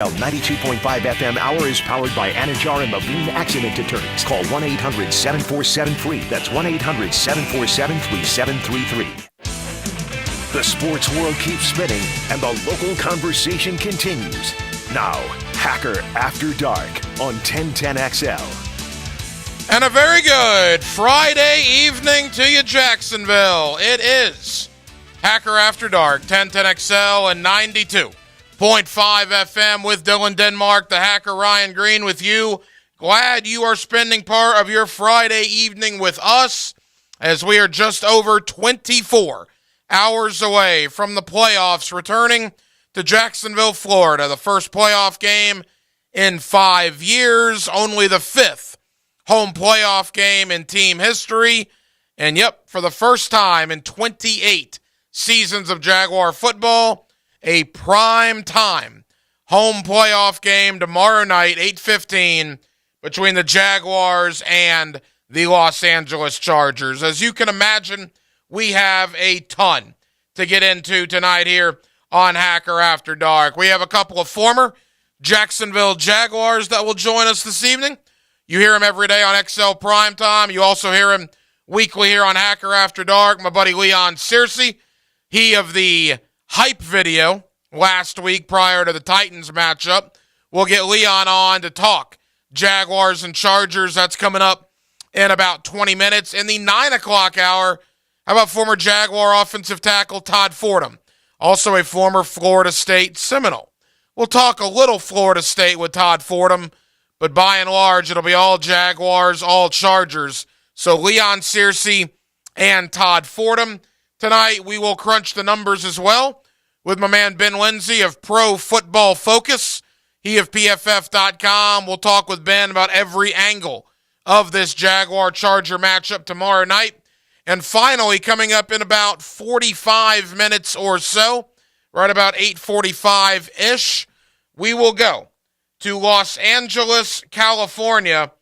92.5 FM Hour is powered by Anajar and Levine Accident Attorneys. Call 1-800-747-FREE. That's 1-800-747-3733. The sports world keeps spinning, and the local conversation continues. Now, Hacker After Dark on 1010XL. And a very good Friday evening to you, Jacksonville. It is Hacker After Dark, 1010XL and 92.5 FM with Dylan Denmark, the Hacker Ryan Green with you. Glad you are spending part of your Friday evening with us as we are just over 24 hours away from the playoffs returning to Jacksonville, Florida. The first playoff game in 5 years, only the fifth home playoff game in team history. And yep, for the first time in 28 seasons of Jaguar football, a prime time home playoff game tomorrow night, 8:15, between the Jaguars and the Los Angeles Chargers. As you can imagine, we have a ton to get into tonight here on Hacker After Dark. We have a couple of former Jacksonville Jaguars that will join us this evening. You hear him every day on XL Primetime. You also hear him weekly here on Hacker After Dark. My buddy Leon Searcy, he of the hype video last week prior to the Titans matchup. We'll get Leon on to talk Jaguars and Chargers. That's coming up in about 20 minutes. In the 9 o'clock hour, how about former Jaguar offensive tackle Todd Fordham, also a former Florida State Seminole. We'll talk a little Florida State with Todd Fordham, but by and large, it'll be all Jaguars, all Chargers. So Leon Searcy and Todd Fordham. Tonight, we will crunch the numbers as well with my man Ben Lindsay of Pro Football Focus. He of PFF.com. We'll talk with Ben about every angle of this Jaguar-Charger matchup tomorrow night. And finally, coming up in about 45 minutes or so, right about 8:45-ish, we will go to Los Angeles, California.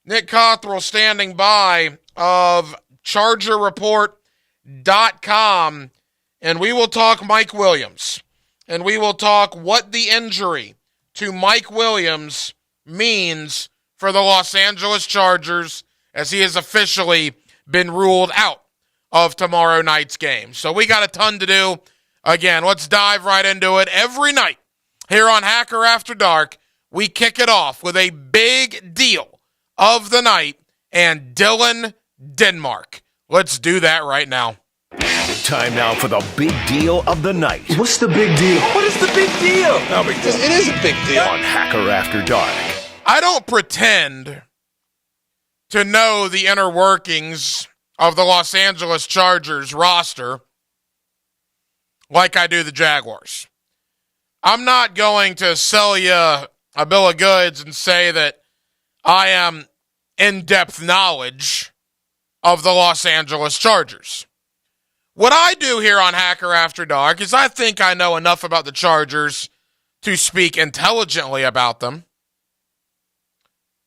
Nick Cothrell standing by of ChargerReport.com, and we will talk Mike Williams. And we will talk what the injury to Mike Williams means for the Los Angeles Chargers as he has officially been ruled out of tomorrow night's game. So we got a ton to do. Again, let's dive right into it. Every night here on Hacker After Dark, we kick it off with a big deal of the night and Dylan Denmark. Let's do that right now. Time now for the big deal of the night. What's the big deal? What is the big deal? No big deal. It is a big deal. On Hacker After Dark. I don't pretend to know the inner workings of the Los Angeles Chargers roster like I do the Jaguars. I'm not going to sell you a bill of goods and say that I am in-depth knowledge of the Los Angeles Chargers. What I do here on Hacker After Dark is I think I know enough about the Chargers to speak intelligently about them.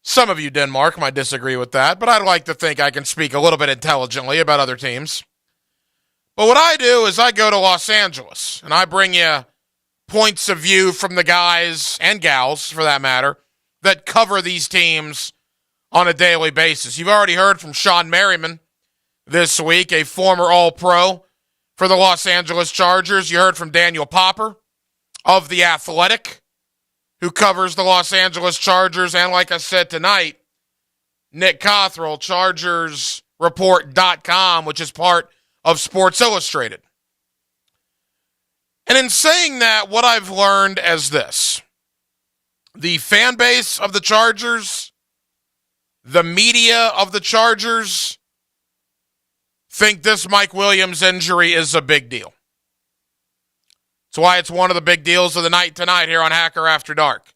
Some of you, Denmark, might disagree with that, but I'd like to think I can speak a little bit intelligently about other teams. But what I do is I go to Los Angeles, and I bring you points of view from the guys, and gals for that matter, that cover these teams on a daily basis. You've already heard from Sean Merriman this week, a former All-Pro for the Los Angeles Chargers. You heard from Daniel Popper of The Athletic, who covers the Los Angeles Chargers. And like I said tonight, Nick Cothrell, ChargersReport.com, which is part of Sports Illustrated. And in saying that, what I've learned is this. The fan base of the Chargers, the media of the Chargers, think this Mike Williams injury is a big deal. That's why it's one of the big deals of the night tonight here on Hacker After Dark.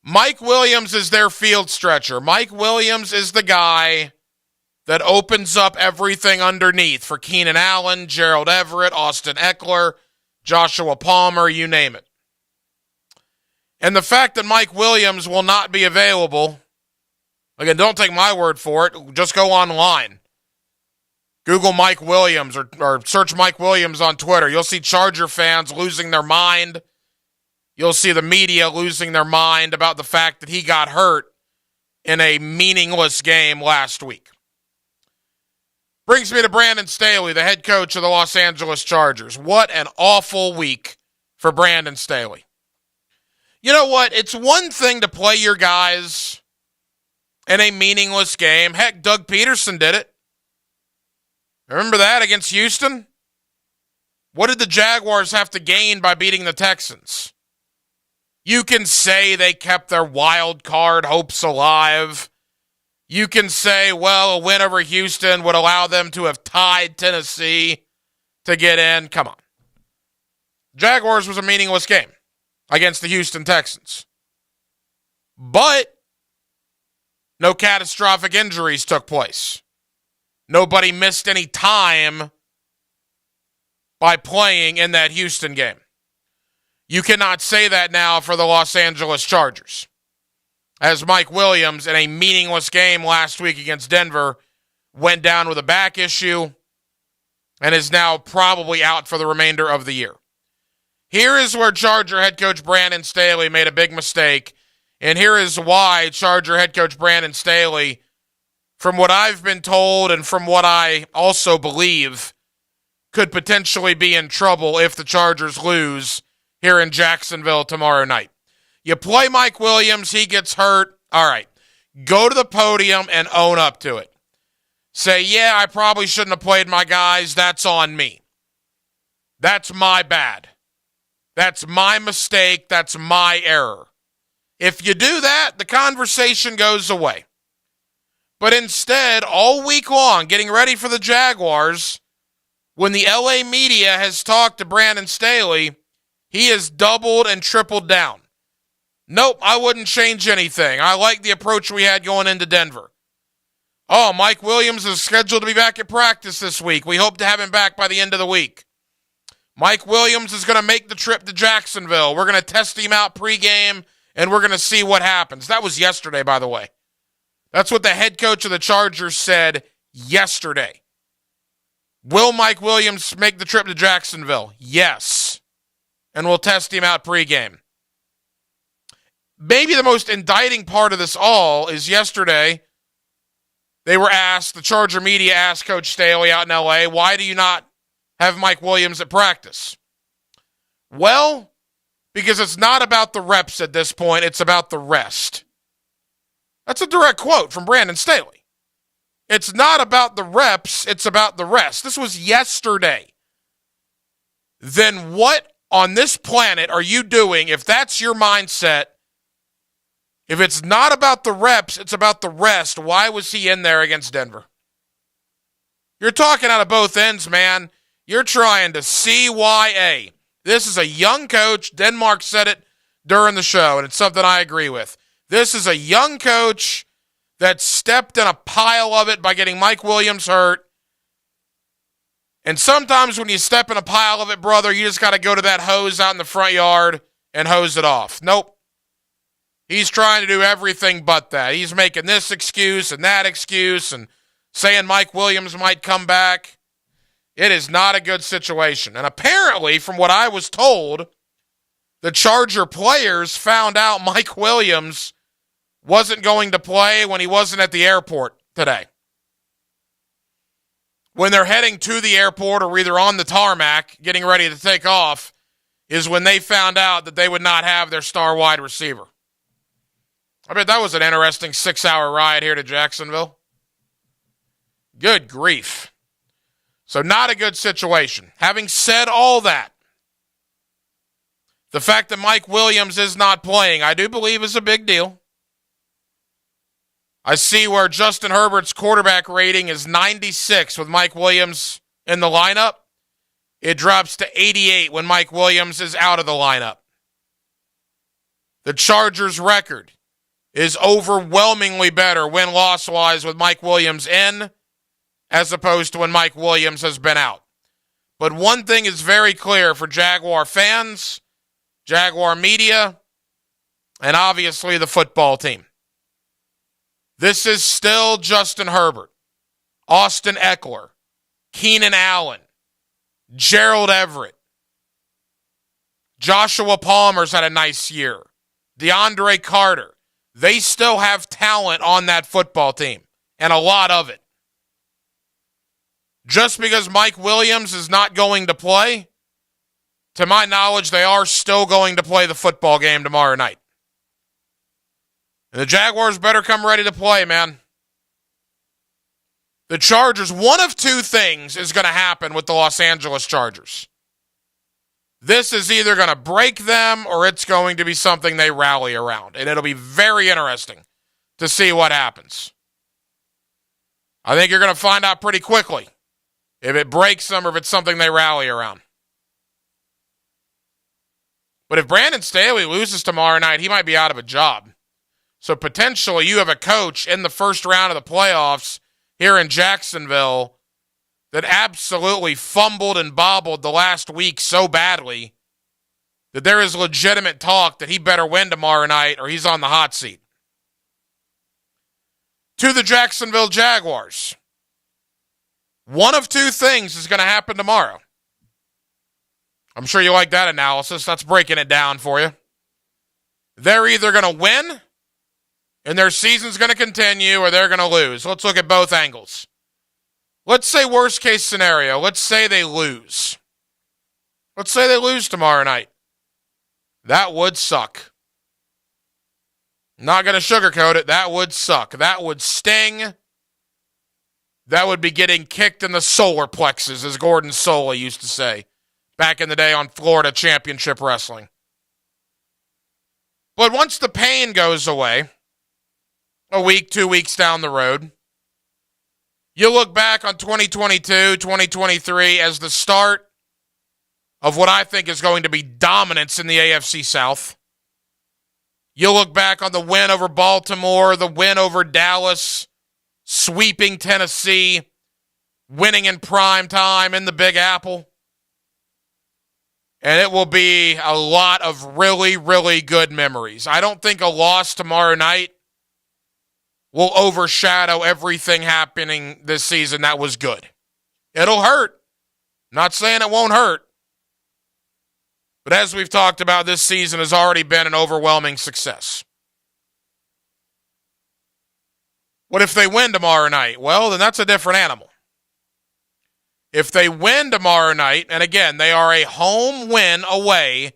Mike Williams is their field stretcher. Mike Williams is the guy that opens up everything underneath for Keenan Allen, Gerald Everett, Austin Eckler, Joshua Palmer, you name it. And the fact that Mike Williams will not be available, again, don't take my word for it, just go online. Google Mike Williams or search Mike Williams on Twitter. You'll see Charger fans losing their mind you'll see the media losing their mind about the fact that he got hurt in a meaningless game last week. Brings me to Brandon Staley, the head coach of the Los Angeles Chargers. What an awful week for Brandon Staley. You know what? It's one thing to play your guys in a meaningless game. Heck, Doug Peterson did it. Remember that against Houston? What did the Jaguars have to gain by beating the Texans? You can say they kept their wild card hopes alive. You can say, well, a win over Houston would allow them to have tied Tennessee to get in. Come on. Jaguars was a meaningless game against the Houston Texans. But no catastrophic injuries took place. Nobody missed any time by playing in that Houston game. You cannot say that now for the Los Angeles Chargers, as Mike Williams, in a meaningless game last week against Denver, went down with a back issue and is now probably out for the remainder of the year. Here is where Charger head coach Brandon Staley made a big mistake, and here is why Charger head coach Brandon Staley, from what I've been told and from what I also believe, could potentially be in trouble if the Chargers lose here in Jacksonville tomorrow night. You play Mike Williams, he gets hurt. All right, go to the podium and own up to it. Say, yeah, I probably shouldn't have played my guys. That's on me. That's my bad. That's my mistake. That's my error. If you do that, the conversation goes away. But instead, all week long, getting ready for the Jaguars, when the LA media has talked to Brandon Staley, he has doubled and tripled down. Nope, I wouldn't change anything. I like the approach we had going into Denver. Oh, Mike Williams is scheduled to be back at practice this week. We hope to have him back by the end of the week. Mike Williams is going to make the trip to Jacksonville. We're going to test him out pregame, and we're going to see what happens. That was yesterday, by the way. That's what the head coach of the Chargers said yesterday. Will Mike Williams make the trip to Jacksonville? Yes. And we'll test him out pregame. Maybe the most indicting part of this all is yesterday, the Charger media asked Coach Staley out in LA, why do you not have Mike Williams at practice? Well, because it's not about the reps at this point, it's about the rest. That's a direct quote from Brandon Staley. It's not about the reps, it's about the rest. This was yesterday. Then what on this planet are you doing if that's your mindset? If it's not about the reps, it's about the rest. Why was he in there against Denver? You're talking out of both ends, man. You're trying to CYA. This is a young coach. Denmark said it during the show, and it's something I agree with. This is a young coach that stepped in a pile of it by getting Mike Williams hurt. And sometimes when you step in a pile of it, brother, you just got to go to that hose out in the front yard and hose it off. Nope. He's trying to do everything but that. He's making this excuse and that excuse and saying Mike Williams might come back. It is not a good situation. And apparently, from what I was told, the Charger players found out Mike Williams wasn't going to play when he wasn't at the airport today. When they're heading to the airport or either on the tarmac, getting ready to take off, is when they found out that they would not have their star wide receiver. I bet that was an interesting 6-hour ride here to Jacksonville. Good grief. So not a good situation. Having said all that, the fact that Mike Williams is not playing, I do believe is a big deal. I see where Justin Herbert's quarterback rating is 96 with Mike Williams in the lineup. It drops to 88 when Mike Williams is out of the lineup. The Chargers' record is overwhelmingly better win-loss-wise with Mike Williams in as opposed to when Mike Williams has been out. But one thing is very clear for Jaguar fans, Jaguar media, and obviously the football team. This is still Justin Herbert, Austin Eckler, Keenan Allen, Gerald Everett, Joshua Palmer's had a nice year. DeAndre Carter. They still have talent on that football team, and a lot of it. Just because Mike Williams is not going to play, to my knowledge, they are still going to play the football game tomorrow night. And the Jaguars better come ready to play, man. The Chargers, one of two things is going to happen with the Los Angeles Chargers. This is either going to break them or it's going to be something they rally around. And it'll be very interesting to see what happens. I think you're going to find out pretty quickly if it breaks them or if it's something they rally around. But if Brandon Staley loses tomorrow night, he might be out of a job. So potentially you have a coach in the first round of the playoffs here in Jacksonville that absolutely fumbled and bobbled the last week so badly that there is legitimate talk that he better win tomorrow night or he's on the hot seat. To the Jacksonville Jaguars. One of two things is going to happen tomorrow. I'm sure you like that analysis. That's breaking it down for you. They're either going to win and their season's going to continue, or they're going to lose. Let's look at both angles. Let's say worst case scenario. Let's say they lose. Let's say they lose tomorrow night. That would suck. Not going to sugarcoat it. That would suck. That would sting. That would be getting kicked in the solar plexus, as Gordon Soley used to say back in the day on Florida Championship Wrestling. But once the pain goes away, a week, 2 weeks down the road, you look back on 2022, 2023 as the start of what I think is going to be dominance in the AFC South. You look back on the win over Baltimore, the win over Dallas, sweeping Tennessee, winning in prime time in the Big Apple. And it will be a lot of really, really good memories. I don't think a loss tomorrow night will overshadow everything happening this season that was good. It'll hurt. Not saying it won't hurt. But as we've talked about, this season has already been an overwhelming success. What if they win tomorrow night? Well, then that's a different animal. If they win tomorrow night, and again, they are a home win away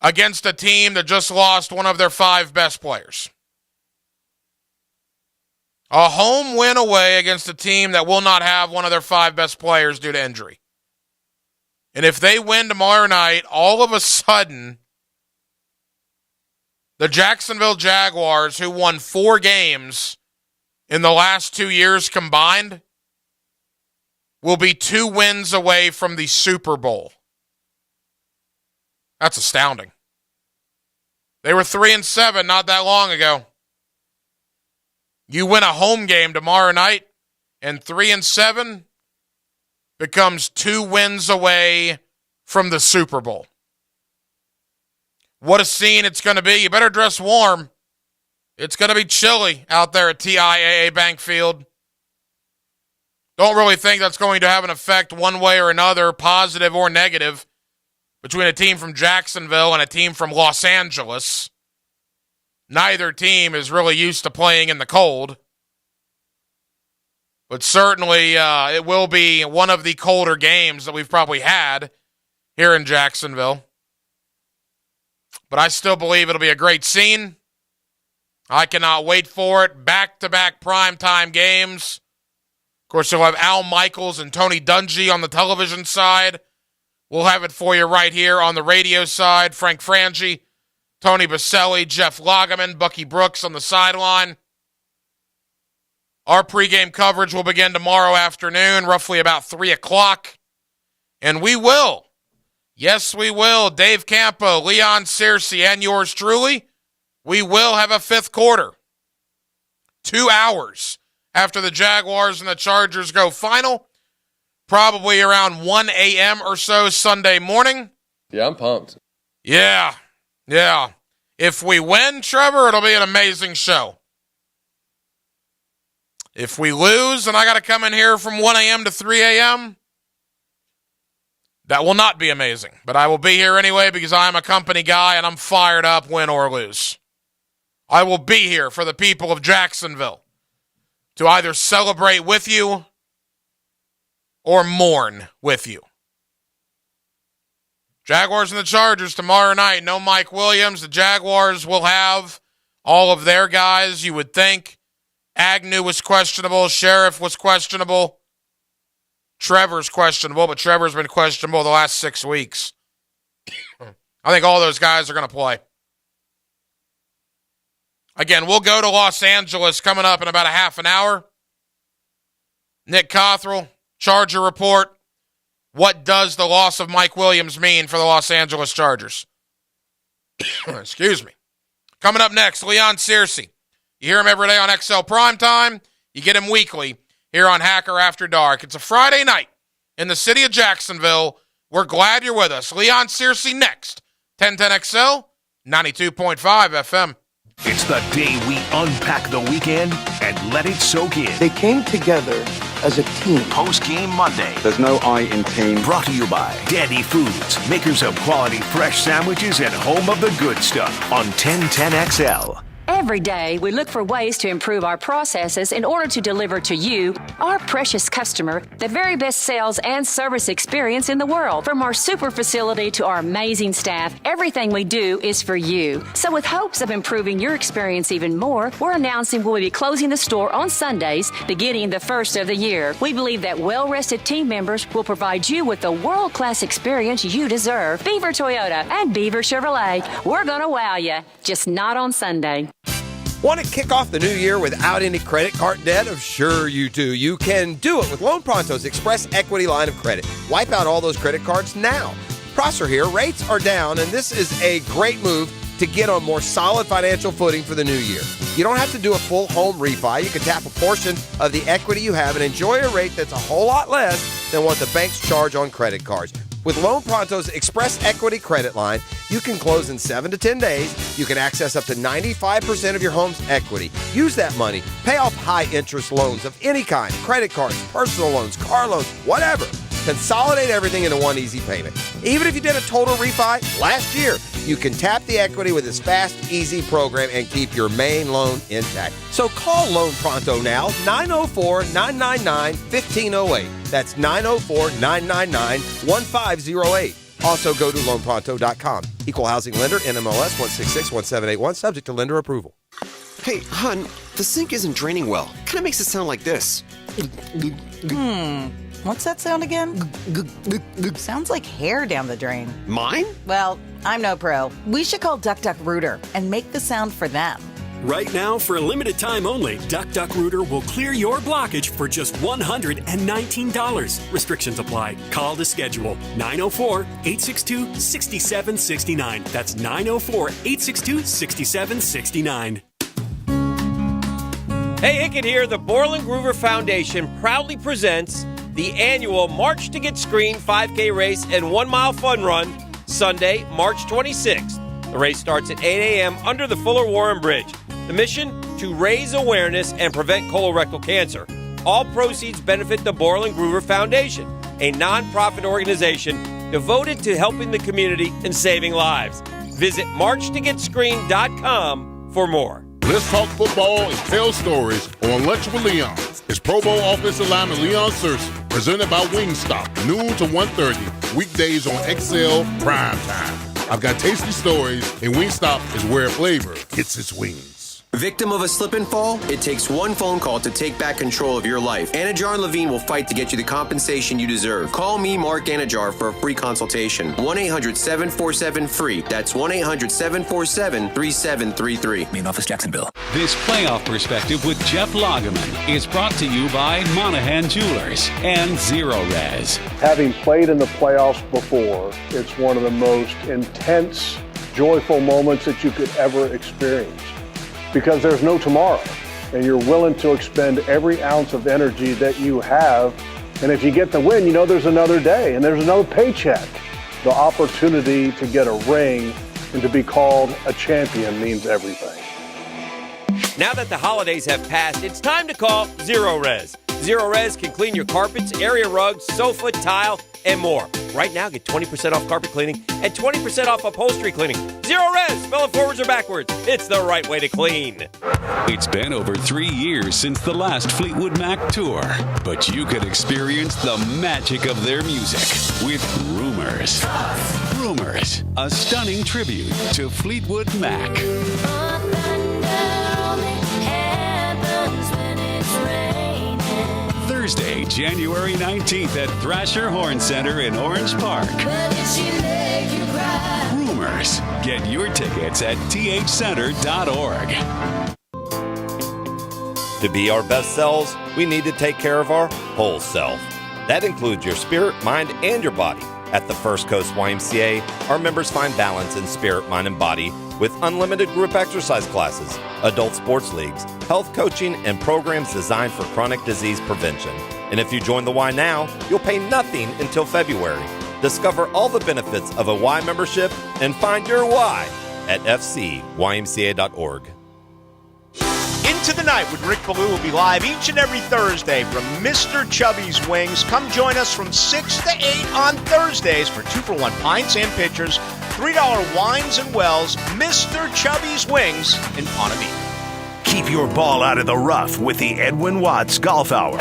against a team that just lost one of their 5 best players. A home win away against a team that will not have one of their 5 best players due to injury. And if they win tomorrow night, all of a sudden, the Jacksonville Jaguars, who won 4 games in the last 2 years combined, will be 2 wins away from the Super Bowl. That's astounding. They were 3-7 not that long ago. You win a home game tomorrow night, and 3-7 becomes 2 wins away from the Super Bowl. What a scene it's going to be. You better dress warm. It's going to be chilly out there at TIAA Bank Field. Don't really think that's going to have an effect one way or another, positive or negative, between a team from Jacksonville and a team from Los Angeles. Neither team is really used to playing in the cold. But certainly it will be one of the colder games that we've probably had here in Jacksonville. But I still believe it'll be a great scene. I cannot wait for it. Back-to-back primetime games. Of course, you'll have Al Michaels and Tony Dungy on the television side. We'll have it for you right here on the radio side. Frank Frangie, Tony Baselli, Jeff Lageman, Bucky Brooks on the sideline. Our pregame coverage will begin tomorrow afternoon, roughly about 3 o'clock. And we will, yes we will, Dave Campo, Leon Searcy, and yours truly, we will have a 5th quarter. 2 hours after the Jaguars and the Chargers go final, probably around 1 a.m. or so Sunday morning. Yeah, I'm pumped. Yeah. If we win, Trevor, it'll be an amazing show. If we lose and I got to come in here from 1 a.m. to 3 a.m., That will not be amazing, but I will be here anyway because I am a company guy and I'm fired up, win or lose. I will be here for the people of Jacksonville to either celebrate with you or mourn with you. Jaguars and the Chargers tomorrow night. No Mike Williams. The Jaguars will have all of their guys, you would think. Agnew was questionable. Sheriff was questionable. Trevor's questionable, but Trevor's been questionable the last 6 weeks. I think all those guys are going to play. Again, we'll go to Los Angeles coming up in about a half an hour. Nick Cothrell, Charger Report. What does the loss of Mike Williams mean for the Los Angeles Chargers? Excuse me. Coming up next, Leon Searcy. You hear him every day on XL Primetime. You get him weekly here on Hacker After Dark. It's a Friday night in the city of Jacksonville. We're glad you're with us. Leon Searcy next. 1010XL, 92.5 FM. It's the day we unpack the weekend and let it soak in. They came together as a team. Post-game Monday. There's no I in team. Brought to you by Daddy Foods, makers of quality fresh sandwiches and home of the good stuff on 1010XL. Every day, we look for ways to improve our processes in order to deliver to you, our precious customer, the very best sales and service experience in the world. From our super facility to our amazing staff, everything we do is for you. So with hopes of improving your experience even more, we're announcing we'll be closing the store on Sundays, beginning the first of the year. We believe that well-rested team members will provide you with the world-class experience you deserve. Beaver Toyota and Beaver Chevrolet, we're going to wow you, just not on Sunday. Want to kick off the new year without any credit card debt? Sure you do. You can do it with Loan Pronto's Express Equity Line of Credit. Wipe out all those credit cards now. Prosser here. Rates are down, and this is a great move to get on more solid financial footing for the new year. You don't have to do a full home refi. You can tap a portion of the equity you have and enjoy a rate that's a whole lot less than what the banks charge on credit cards. With Loan Pronto's Express Equity Credit Line, you can close in 7 to 10 days. You can access up to 95% of your home's equity. Use that money. Pay off high-interest loans of any kind, credit cards, personal loans, car loans, whatever. Consolidate everything into one easy payment. Even if you did a total refi last year, you can tap the equity with this fast, easy program and keep your main loan intact. So call Loan Pronto now, 904-999-1508. That's 904-999-1508. Also go to loanpronto.com. Equal housing lender, NMLS 1661781, subject to lender approval. Hey, hon, the sink isn't draining well. Kind of makes it sound like this. What's that sound again? Sounds like hair down the drain. Mine? Well, I'm no pro. We should call Duck Duck Rooter and make the sound for them. Right now, for a limited time only, Duck Duck Rooter will clear your blockage for just $119. Restrictions apply. Call to schedule 904-862-6769. That's 904-862-6769. Hey, Hickett here. The Borland Groover Foundation proudly presents the annual March to Get Screened 5K race and 1 mile fun run Sunday, March 26th. The race starts at 8 a.m. under the Fuller Warren Bridge. The mission? To raise awareness and prevent colorectal cancer. All proceeds benefit the Borland Groover Foundation, a nonprofit organization devoted to helping the community and saving lives. Visit marchtogetscreened.com for more. Let's talk football and tell stories on Lunch with Leon. It's Pro Bowl offensive lineman Leon Searcy, presented by Wingstop, noon to 1:30, weekdays on XL Primetime. I've got tasty stories, and Wingstop is where flavor gets its wings. Victim of a slip and fall? It takes one phone call to take back control of your life. Anajar and Levine will fight to get you the compensation you deserve. Call me, Mark Anajar, for a free consultation. 1-800-747-FREE. That's 1-800-747-3733. Main office, Jacksonville. This playoff perspective with Jeff Lageman is brought to you by Monahan Jewelers and Zero Res. Having played in the playoffs before, it's one of the most intense, joyful moments that you could ever experience. Because there's no tomorrow, and you're willing to expend every ounce of energy that you have. And if you get the win, you know there's another day and there's another paycheck. The opportunity to get a ring and to be called a champion means everything. Now that the holidays have passed, it's time to call Zero Res. Zero Res can clean your carpets, area rugs, sofa, tile, and more. Right now, get 20% off carpet cleaning and 20% off upholstery cleaning. Zero Res, spell it forwards or backwards. It's the right way to clean. It's been over 3 years since the last Fleetwood Mac tour, but you can experience the magic of their music with Rumors. Rumors, a stunning tribute to Fleetwood Mac. Thursday, January 19th at Thrasher Horn Center in Orange Park. Rumors. Get your tickets at thcenter.org. To be our best selves, we need to take care of our whole self. That includes your spirit, mind, and your body. At the First Coast YMCA, our members find balance in spirit, mind, and body with unlimited group exercise classes, adult sports leagues, health coaching, and programs designed for chronic disease prevention. And if you join the Y now, you'll pay nothing until February. Discover all the benefits of a Y membership and find your Y at fcymca.org. Into the Night with Rick Ballou will be live each and every Thursday from Mr. Chubby's Wings. Come join us from 6 to 8 on Thursdays for 2-for-1 pints and pitchers, $3 wines and wells, Mr. Chubby's Wings in Ponte Vedra. Keep your ball out of the rough with the Edwin Watts Golf Hour.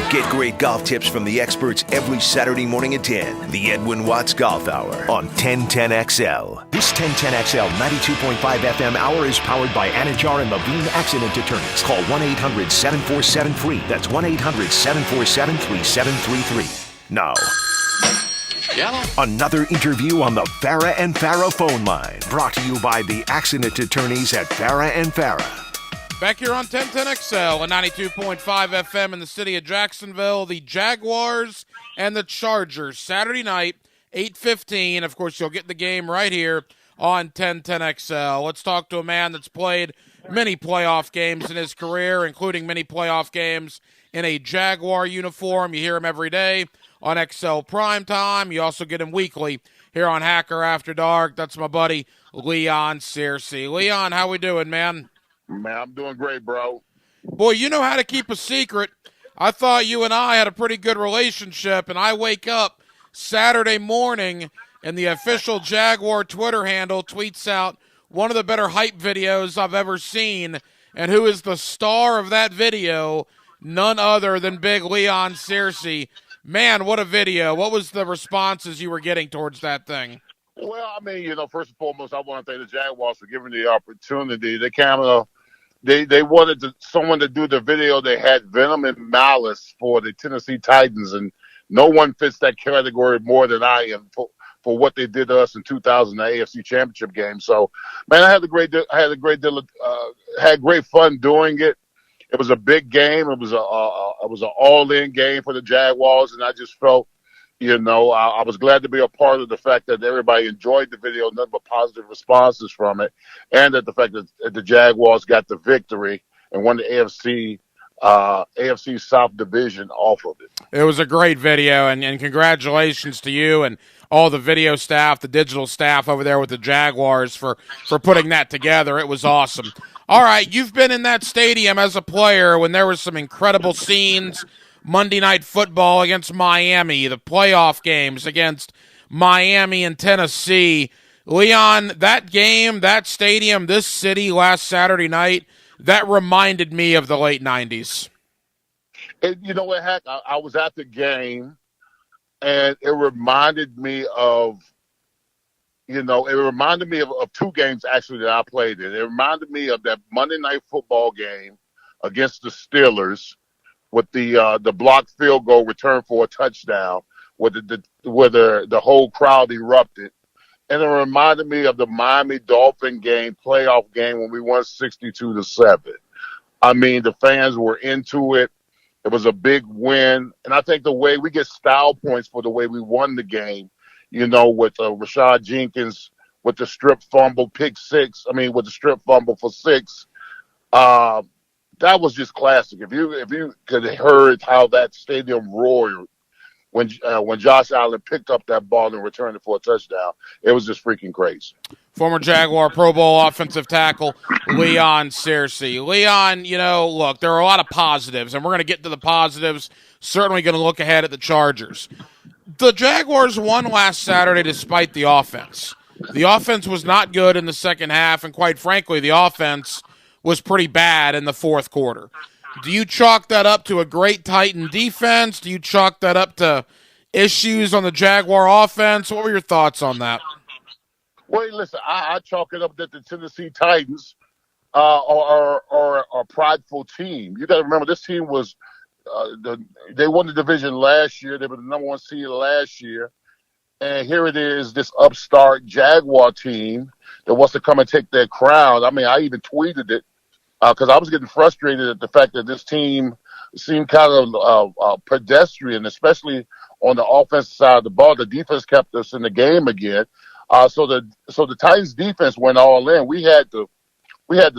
Get great golf tips from the experts every Saturday morning at 10. The Edwin Watts Golf Hour on 1010XL. This 1010XL 92.5 FM hour is powered by Anajar and Levine Accident Attorneys. Call 1-800-747-FREE. That's 1-800-747-3733. Now, another interview on the Farah and Farah phone line. Brought to you by the Accident Attorneys at Farah and Farah. Back here on 1010XL and 92.5 FM in the city of Jacksonville, the Jaguars and the Chargers, Saturday night, 8:15. Of course, you'll get the game right here on 1010XL. Let's talk to a man that's played many playoff games in his career, including many playoff games in a Jaguar uniform. You hear him every day on XL Primetime. You also get him weekly here on Hacker After Dark. That's my buddy, Leon Searcy. Leon, how we doing, man? Man, I'm doing great, bro. Boy, you know how to keep a secret. I thought you and I had a pretty good relationship, and I wake up Saturday morning, and the official Jaguar Twitter handle tweets out one of the better hype videos I've ever seen, and who is the star of that video? None other than big Leon Searcy. Man, what a video. What was the responses you were getting towards that thing? Well, I mean, first and foremost, I want to thank the Jaguars for giving the opportunity. They they wanted someone to do the video. They had venom and malice for the Tennessee Titans, and no one fits that category more than I am for what they did to us in 2000, the AFC Championship game. So, man, I had great fun doing it. It was a big game. It was an all-in game for the Jaguars, and I just felt, I was glad to be a part of the fact that everybody enjoyed the video, nothing but positive responses from it, and that the fact that the Jaguars got the victory and won the AFC South Division off of it. It was a great video, and congratulations to you and all the video staff, the digital staff over there with the Jaguars for putting that together. It was awesome. All right, you've been in that stadium as a player when there were some incredible scenes. Monday Night Football against Miami, the playoff games against Miami and Tennessee. Leon, that game, that stadium, this city last Saturday night, that reminded me of the late 90s. And you know what, Hack? I was at the game, and it reminded me of, of two games actually that I played in. It reminded me of that Monday Night Football game against the Steelers, with the blocked field goal return for a touchdown, where the whole crowd erupted. And it reminded me of the Miami Dolphin game, playoff game, when we won 62-7. I mean, the fans were into it. It was a big win. And I think the way we get style points for the way we won the game, with Rashad Jenkins with the strip fumble, with the strip fumble for 6, that was just classic. If you could have heard how that stadium roared when Josh Allen picked up that ball and returned it for a touchdown. It was just freaking crazy. Former Jaguar Pro Bowl offensive tackle Leon Searcy. Leon, look, there are a lot of positives, and we're going to get to the positives. Certainly going to look ahead at the Chargers. The Jaguars won last Saturday despite the offense. The offense was not good in the second half, and quite frankly, the offense was pretty bad in the fourth quarter. Do you chalk that up to a great Titan defense? Do you chalk that up to issues on the Jaguar offense? What were your thoughts on that? Well, listen, I chalk it up that the Tennessee Titans are a prideful team. You got to remember, this team was they won the division last year. They were the number one seed last year. And here it is, this upstart Jaguar team that wants to come and take their crown. I mean, I even tweeted it because I was getting frustrated at the fact that this team seemed kind of pedestrian, especially on the offensive side of the ball. The defense kept us in the game again. So the Titans defense went all in. We had to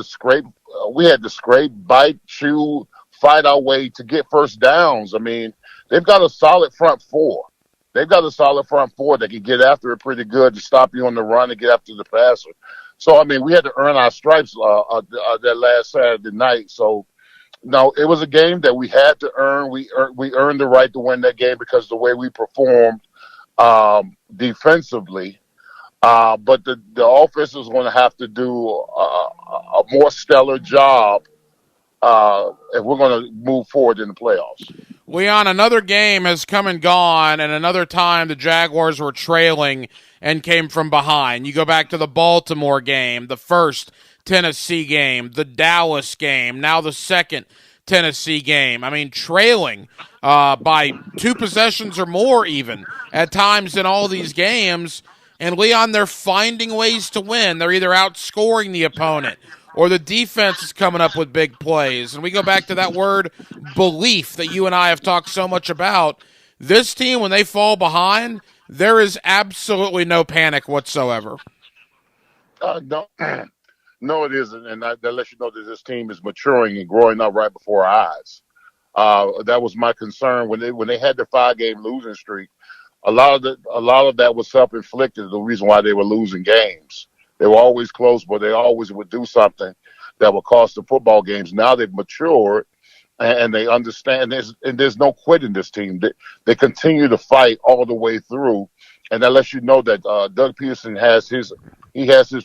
scrape, bite, chew, fight our way to get first downs. I mean, they've got a solid front four. They've got a solid front four that can get after it pretty good to stop you on the run and get after the passer. So, I mean, we had to earn our stripes that last Saturday night. So, no, it was a game that we had to earn. We earned the right to win that game because of the way we performed defensively. But the offense is going to have to do a more stellar job if we're going to move forward in the playoffs. Leon, another game has come and gone, and another time the Jaguars were trailing and came from behind. You go back to the Baltimore game, the first Tennessee game, the Dallas game, now the second Tennessee game. I mean, trailing by 2 possessions or more even at times in all these games. And, Leon, they're finding ways to win. They're either outscoring the opponent or the defense is coming up with big plays. And we go back to that word belief that you and I have talked so much about. This team, when they fall behind, there is absolutely no panic whatsoever. No, it isn't. And that lets you know that this team is maturing and growing up right before our eyes. That was my concern when they had the 5-game losing streak. A lot of that was self-inflicted. The reason why they were losing games. They were always close, but they always would do something that would cost the football games. Now they've matured and they understand. There's no quit in this team. They continue to fight all the way through, and that lets you know that Doug Peterson has his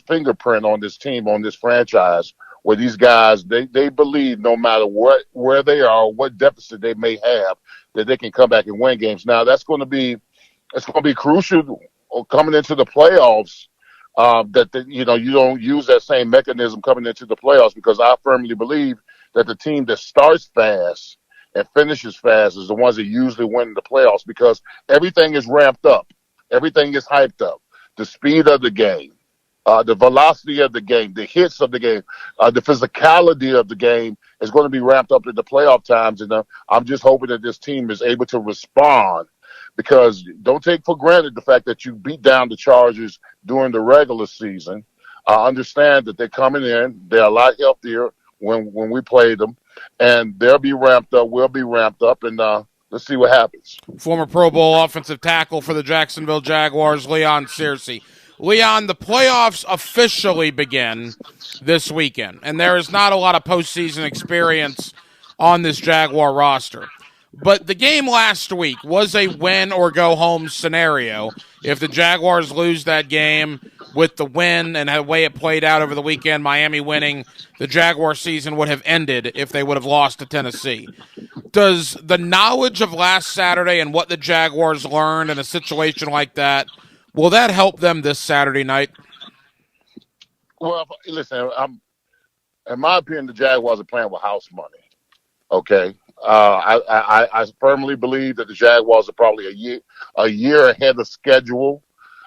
fingerprint on this team, on this franchise, where these guys they believe no matter where they are, what deficit they may have, that they can come back and win games. Now it's going to be crucial coming into the playoffs. You don't use that same mechanism coming into the playoffs, because I firmly believe that the team that starts fast and finishes fast is the ones that usually win the playoffs, because everything is ramped up. Everything is hyped up. The speed of the game, the velocity of the game, the hits of the game, the physicality of the game is going to be ramped up in the playoff times. And I'm just hoping that this team is able to respond, because don't take for granted the fact that you beat down the Chargers during the regular season. Understand that they're coming in. They're a lot healthier when we play them, and they'll be ramped up. We'll be ramped up, and let's see what happens. Former Pro Bowl offensive tackle for the Jacksonville Jaguars, Leon Searcy. Leon, the playoffs officially begin this weekend, and there is not a lot of postseason experience on this Jaguar roster. But the game last week was a win-or-go-home scenario. If the Jaguars lose that game with the win and the way it played out over the weekend, Miami winning, the Jaguar season would have ended if they would have lost to Tennessee. Does the knowledge of last Saturday and what the Jaguars learned in a situation like that, will that help them this Saturday night? Well, listen, in my opinion, the Jaguars are playing with house money. Okay? I firmly believe that the Jaguars are probably a year ahead of schedule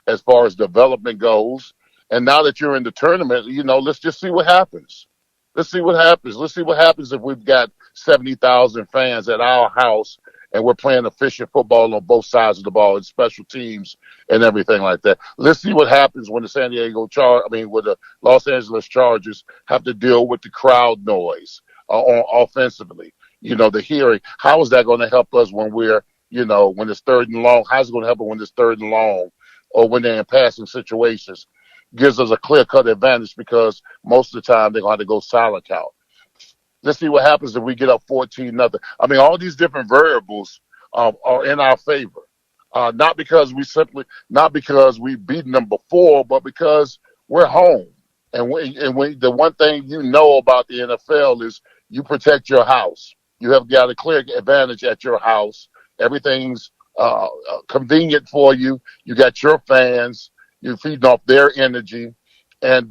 as far as development goes. And now that you're in the tournament, let's just see what happens. Let's see what happens. Let's see what happens if we've got 70,000 fans at our house and we're playing efficient football on both sides of the ball and special teams and everything like that. Let's see what happens when the Los Angeles Chargers have to deal with the crowd noise offensively. The hearing. How is that going to help us when we're, when it's third and long. How's it going to help them when it's third and long or when they're in passing situations? Gives us a clear-cut advantage because most of the time they're going to have to go silent count. Let's see what happens if we get up 14-0. I mean, all these different variables are in our favor. Not because we beaten them before, but because we're home. And the one thing you know about the NFL is you protect your house. You have got a clear advantage at your house. Everything's convenient for you. You got your fans. You're feeding off their energy. And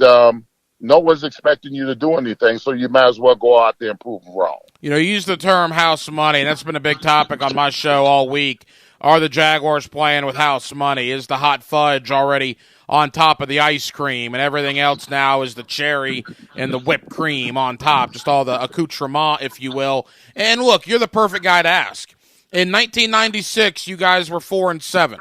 no one's expecting you to do anything, so you might as well go out there and prove them wrong. You use the term house money, and that's been a big topic on my show all week. Are the Jaguars playing with house money? Is the hot fudge already on top of the ice cream, and everything else now is the cherry and the whipped cream on top, just all the accoutrement, if you will. And look, you're the perfect guy to ask. In 1996, you guys were 4-7.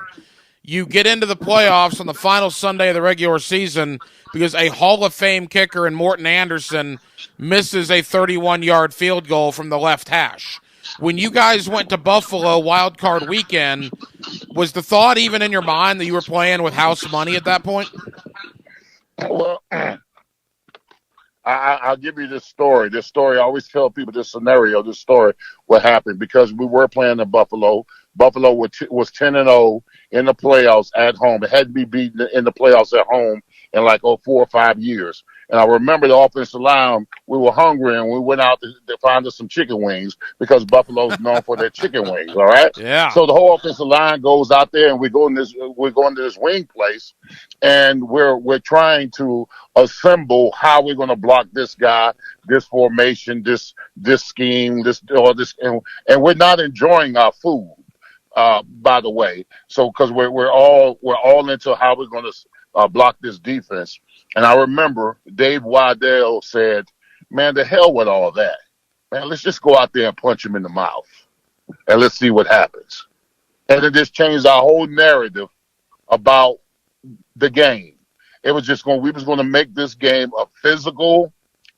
You get into the playoffs on the final Sunday of the regular season because a Hall of Fame kicker in Morton Anderson misses a 31-yard field goal from the left hash. When you guys went to Buffalo wild card weekend, was the thought even in your mind that you were playing with house money at that point? Well, I'll give you this story. This story, I always tell people this scenario, this story, what happened, because we were playing in Buffalo. Buffalo was 10-0 in the playoffs at home. It had to be beaten in the playoffs at home in 4 or 5 years. And I remember the offensive line, we were hungry, and we went out to find us some chicken wings because Buffalo's known for their chicken wings, all right? Yeah. So the whole offensive line goes out there, and we're going to this wing place, and we're trying to assemble how we're going to block this guy, this formation, this scheme, and we're not enjoying our food, by the way. So because we're all into how we're going to block this defense. And I remember Dave Waddell said, man, the hell with all that. Man, let's just go out there and punch him in the mouth. And let's see what happens. And it just changed our whole narrative about the game. It was just we was going to make this game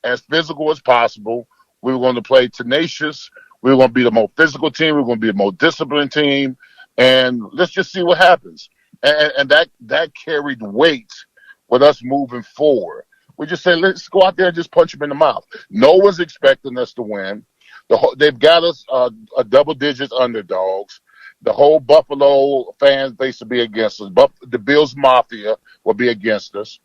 as physical as possible. We were going to play tenacious. We were going to be the more physical team. We were going to be the more disciplined team. And let's just see what happens. And that carried weight with us moving forward. We just said, let's go out there and just punch them in the mouth. No one's expecting us to win. They've got us a double digits underdogs. The whole Buffalo fans base will be against us. The Bills Mafia will be against us.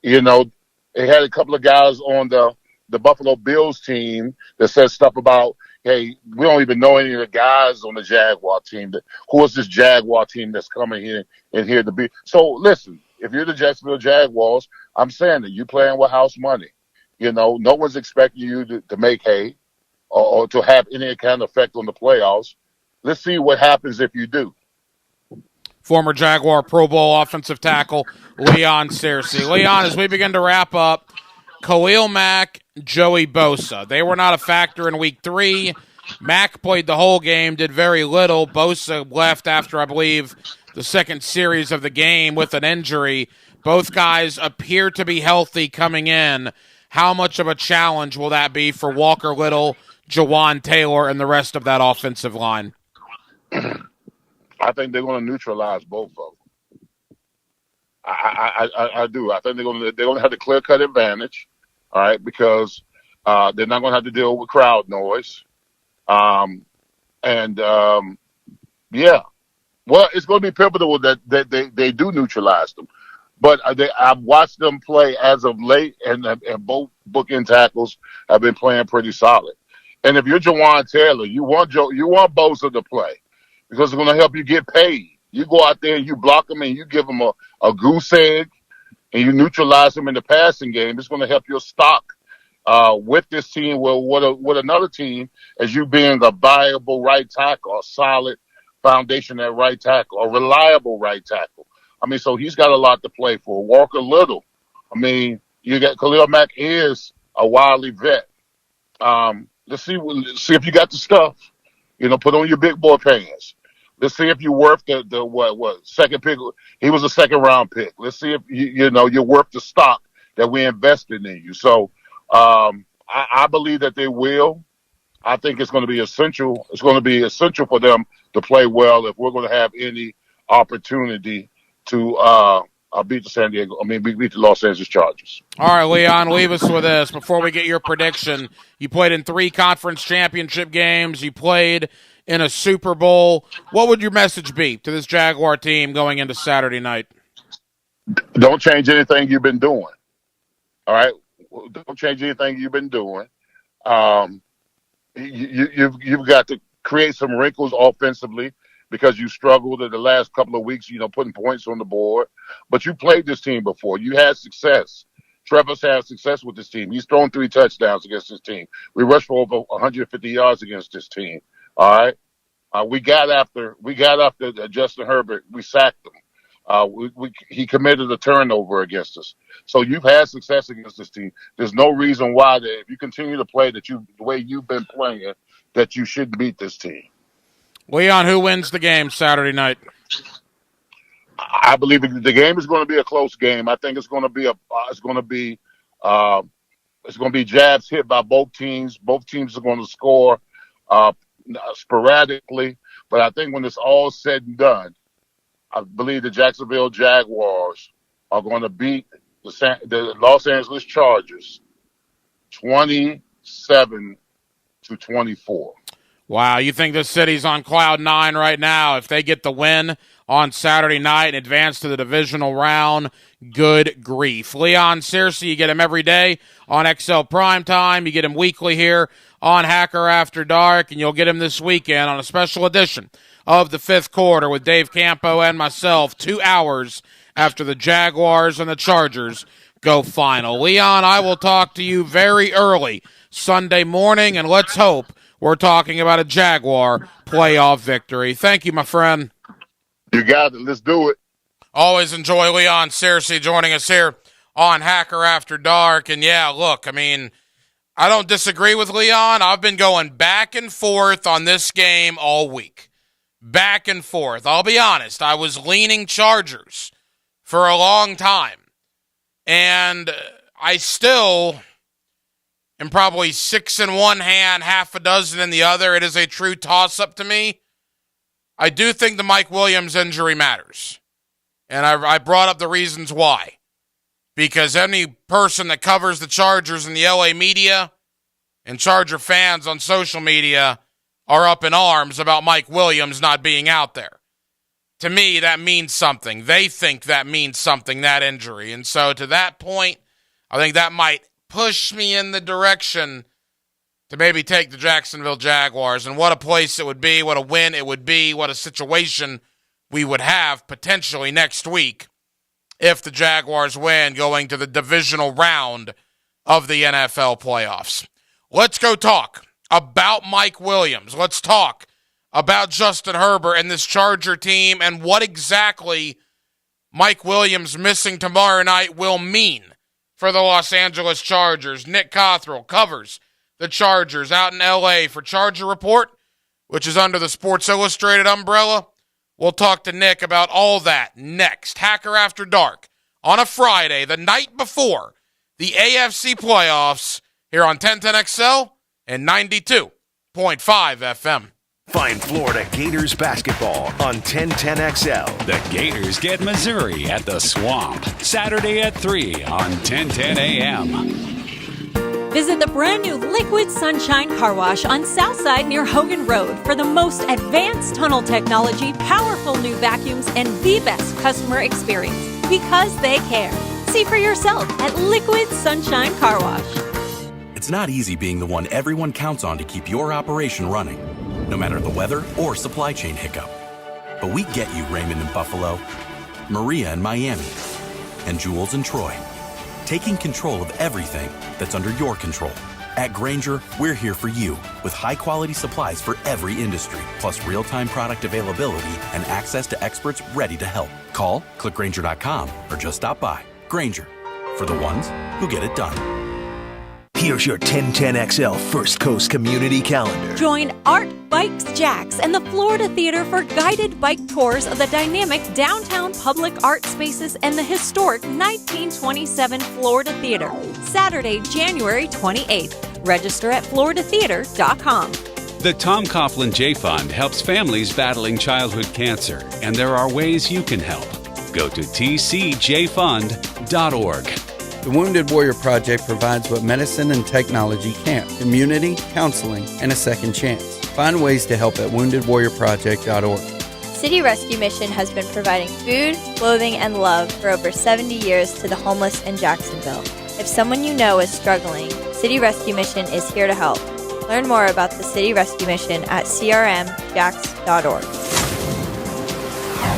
They had a couple of guys on the Buffalo Bills team that said stuff about, hey, we don't even know any of the guys on the Jaguar team. Who is this Jaguar team that's coming here to be? So listen, if you're the Jacksonville Jaguars, I'm saying that you're playing with house money. No one's expecting you to make hay or to have any kind of effect on the playoffs. Let's see what happens if you do. Former Jaguar Pro Bowl offensive tackle Leon Searcy. Leon, as we begin to wrap up, Khalil Mack, Joey Bosa. They were not a factor in Week 3. Mack played the whole game, did very little. Bosa left after, I believe, the second series of the game with an injury. Both guys appear to be healthy coming in. How much of a challenge will that be for Walker Little, Jawan Taylor, and the rest of that offensive line? I think they're going to neutralize both of them. I do. I think they're going to have the clear-cut advantage, all right, because they're not going to have to deal with crowd noise. Yeah. Well, it's going to be pivotal that they do neutralize them. But I've watched them play as of late, and both bookend tackles have been playing pretty solid. And if you're Jawan Taylor, you want Bosa to play because it's going to help you get paid. You go out there and you block them and you give them a goose egg and you neutralize them in the passing game. It's going to help your stock with this team, with another team, as you being a viable right tackle, a solid foundation at right tackle, a reliable right tackle. I mean, so he's got a lot to play for. Walker Little, I mean, you got Khalil Mack is a wily vet. Let's see if you got the stuff. Put on your big boy pants. Let's see if you're worth the second pick. He was a second round pick. Let's see if you're worth the stock that we invested in you. So I believe that they will. I think it's going to be essential. It's going to be essential for them to play well if we're going to have any opportunity to beat the Los Angeles Chargers. All right, Leon, leave us with this. Before we get your prediction, you played in 3 conference championship games. You played in a Super Bowl. What would your message be to this Jaguar team going into Saturday night? Don't change anything you've been doing. All right? Don't change anything you've been doing. You've got to create some wrinkles offensively because you struggled in the last couple of weeks, putting points on the board. But you played this team before. You had success. Trevor's had success with this team. He's thrown 3 touchdowns against this team. We rushed for over 150 yards against this team. All right? We got after Justin Herbert. We sacked him. He committed a turnover against us. So you've had success against this team. There's no reason why that if you continue to play the way you've been playing, that you shouldn't beat this team. Leon, who wins the game Saturday night? I believe the game is going to be a close game. I think it's going to be jabs hit by both teams. Both teams are going to score sporadically, but I think when it's all said and done, I believe the Jacksonville Jaguars are going to beat the Los Angeles Chargers 27-24. Wow, you think the city's on cloud 9 right now? If they get the win on Saturday night and advance to the divisional round, good grief. Leon Searcy, you get him every day on XL Primetime. You get him weekly here on Hacker After Dark, and you'll get him this weekend on a special edition of the 5th Quarter with Dave Campo and myself, 2 hours after the Jaguars and the Chargers go final. Leon, I will talk to you very early Sunday morning, and let's hope we're talking about a Jaguar playoff victory. Thank you, my friend. You got it. Let's do it. Always enjoy Leon Searcy joining us here on Hacker After Dark. And, yeah, look, I don't disagree with Leon. I've been going back and forth on this game all week. Back and forth. I'll be honest. I was leaning Chargers for a long time. And I still am probably 6 in one hand, half a dozen in the other. It is a true toss-up to me. I do think the Mike Williams injury matters. And I brought up the reasons why. Because any person that covers the Chargers in the LA media and Charger fans on social media are up in arms about Mike Williams not being out there. To me, that means something. They think that means something, that injury. And so to that point, I think that might push me in the direction to maybe take the Jacksonville Jaguars. And what a place it would be, what a win it would be, what a situation we would have potentially next week if the Jaguars win, going to the divisional round of the NFL playoffs. Let's go talk about Mike Williams. Let's talk about Justin Herbert and this Charger team and what exactly Mike Williams missing tomorrow night will mean for the Los Angeles Chargers. Nick Cothrell covers the Chargers out in L.A. for Charger Report, which is under the Sports Illustrated umbrella. We'll talk to Nick about all that next. Hacker After Dark on a Friday, the night before the AFC playoffs, here on 1010XL and 92.5 FM. Find Florida Gators basketball on 1010XL. The Gators get Missouri at the Swamp. Saturday at 3 on 1010 AM. Visit the brand new Liquid Sunshine Car Wash on Southside near Hogan Road for the most advanced tunnel technology, powerful new vacuums, and the best customer experience. Because they care. See for yourself at Liquid Sunshine Car Wash. It's not easy being the one everyone counts on to keep your operation running, no matter the weather or supply chain hiccup. But we get you, Raymond in Buffalo, Maria in Miami, and Jules in Troy, taking control of everything that's under your control. At Grainger, we're here for you with high-quality supplies for every industry, plus real-time product availability and access to experts ready to help. Call, click Grainger.com, or just stop by. Grainger, for the ones who get it done. Here's your 1010XL First Coast Community Calendar. Join Art Bikes Jax and the Florida Theater for guided bike tours of the dynamic downtown public art spaces and the historic 1927 Florida Theater, Saturday, January 28th. Register at floridatheater.com. The Tom Coughlin J Fund helps families battling childhood cancer, and there are ways you can help. Go to tcjfund.org. The Wounded Warrior Project provides what medicine and technology can't: community, counseling, and a second chance. Find ways to help at woundedwarriorproject.org. City Rescue Mission has been providing food, clothing, and love for over 70 years to the homeless in Jacksonville. If someone you know is struggling, City Rescue Mission is here to help. Learn more about the City Rescue Mission at crmjax.org.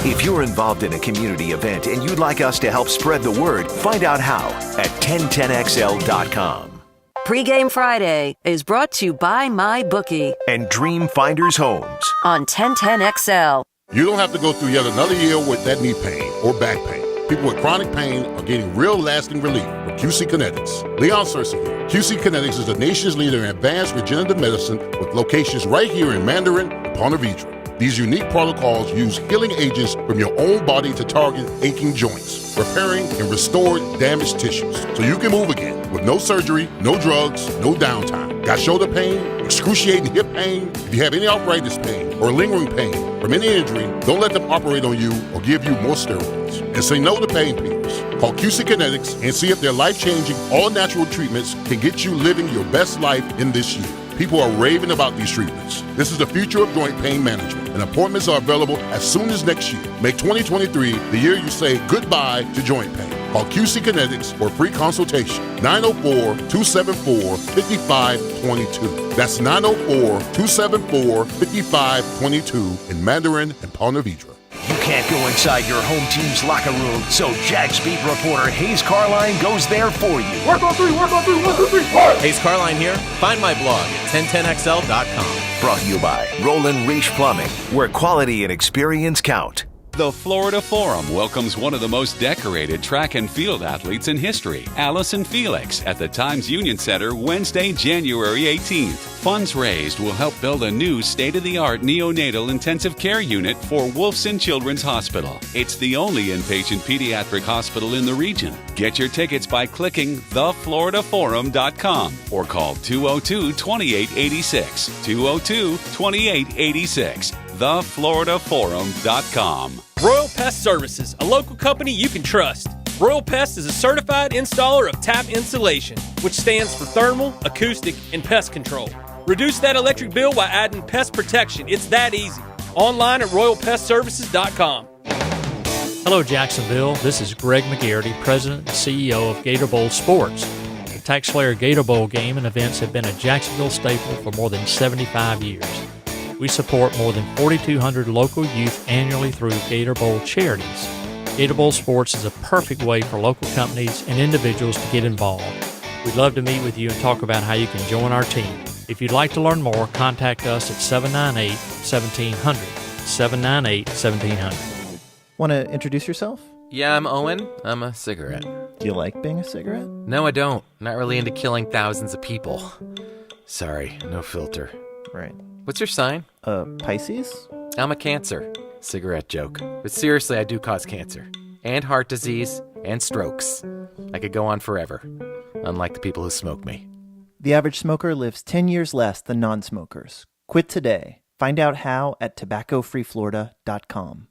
If you're involved in a community event and you'd like us to help spread the word, find out how at 1010XL.com. Pre-Game Friday is brought to you by MyBookie and Dream Finders Homes on 1010XL. You don't have to go through yet another year with that knee pain or back pain. People with chronic pain are getting real lasting relief with QC Kinetics. Leon Searcy here. QC Kinetics is the nation's leader in advanced regenerative medicine with locations right here in Mandarin and Ponte Vedra. These unique protocols use healing agents from your own body to target aching joints, repairing and restore damaged tissues, so you can move again with no surgery, no drugs, no downtime. Got shoulder pain, excruciating hip pain? If you have any arthritis pain or lingering pain from any injury, don't let them operate on you or give you more steroids. And say no to pain pills. Call QC Kinetics and see if their life-changing, all-natural treatments can get you living your best life in this year. People are raving about these treatments. This is the future of joint pain management, and appointments are available as soon as next year. Make 2023 the year you say goodbye to joint pain. Call QC Kinetics for a free consultation. 904-274-5522. That's 904-274-5522 in Mandarin and Ponte Vedra. You can't go inside your home team's locker room, so Jags beat reporter Hayes Carline goes there for you. Work on three, 1, 2, 3, start! Hayes Carline here. Find my blog at 1010XL.com. Brought to you by Roland Reich Plumbing, where quality and experience count. The Florida Forum welcomes one of the most decorated track and field athletes in history, Allison Felix, at the Times Union Center Wednesday, January 18th. Funds raised will help build a new state-of-the-art neonatal intensive care unit for Wolfson Children's Hospital. It's the only inpatient pediatric hospital in the region. Get your tickets by clicking thefloridaforum.com or call 202-2886. 202-2886. thefloridaforum.com. Royal Pest Services, a local company you can trust. Royal Pest is a certified installer of tap insulation, which stands for thermal, acoustic, and pest control. Reduce that electric bill by adding pest protection. It's that easy. Online at royalpestservices.com. Hello, Jacksonville. This is Greg McGarity, President and CEO of Gator Bowl Sports. The Tax Slayer Gator Bowl game and events have been a Jacksonville staple for more than 75 years. We support more than 4,200 local youth annually through Gator Bowl charities. Gator Bowl Sports is a perfect way for local companies and individuals to get involved. We'd love to meet with you and talk about how you can join our team. If you'd like to learn more, contact us at 798-1700. 798-1700. Want to introduce yourself? Yeah, I'm Owen. I'm a cigarette. Do you like being a cigarette? No, I don't. Not really into killing thousands of people. Sorry, no filter. Right. What's your sign? Pisces? I'm a Cancer. Cigarette joke. But seriously, I do cause cancer. And heart disease. And strokes. I could go on forever. Unlike the people who smoke me. The average smoker lives 10 years less than non-smokers. Quit today. Find out how at tobaccofreeflorida.com.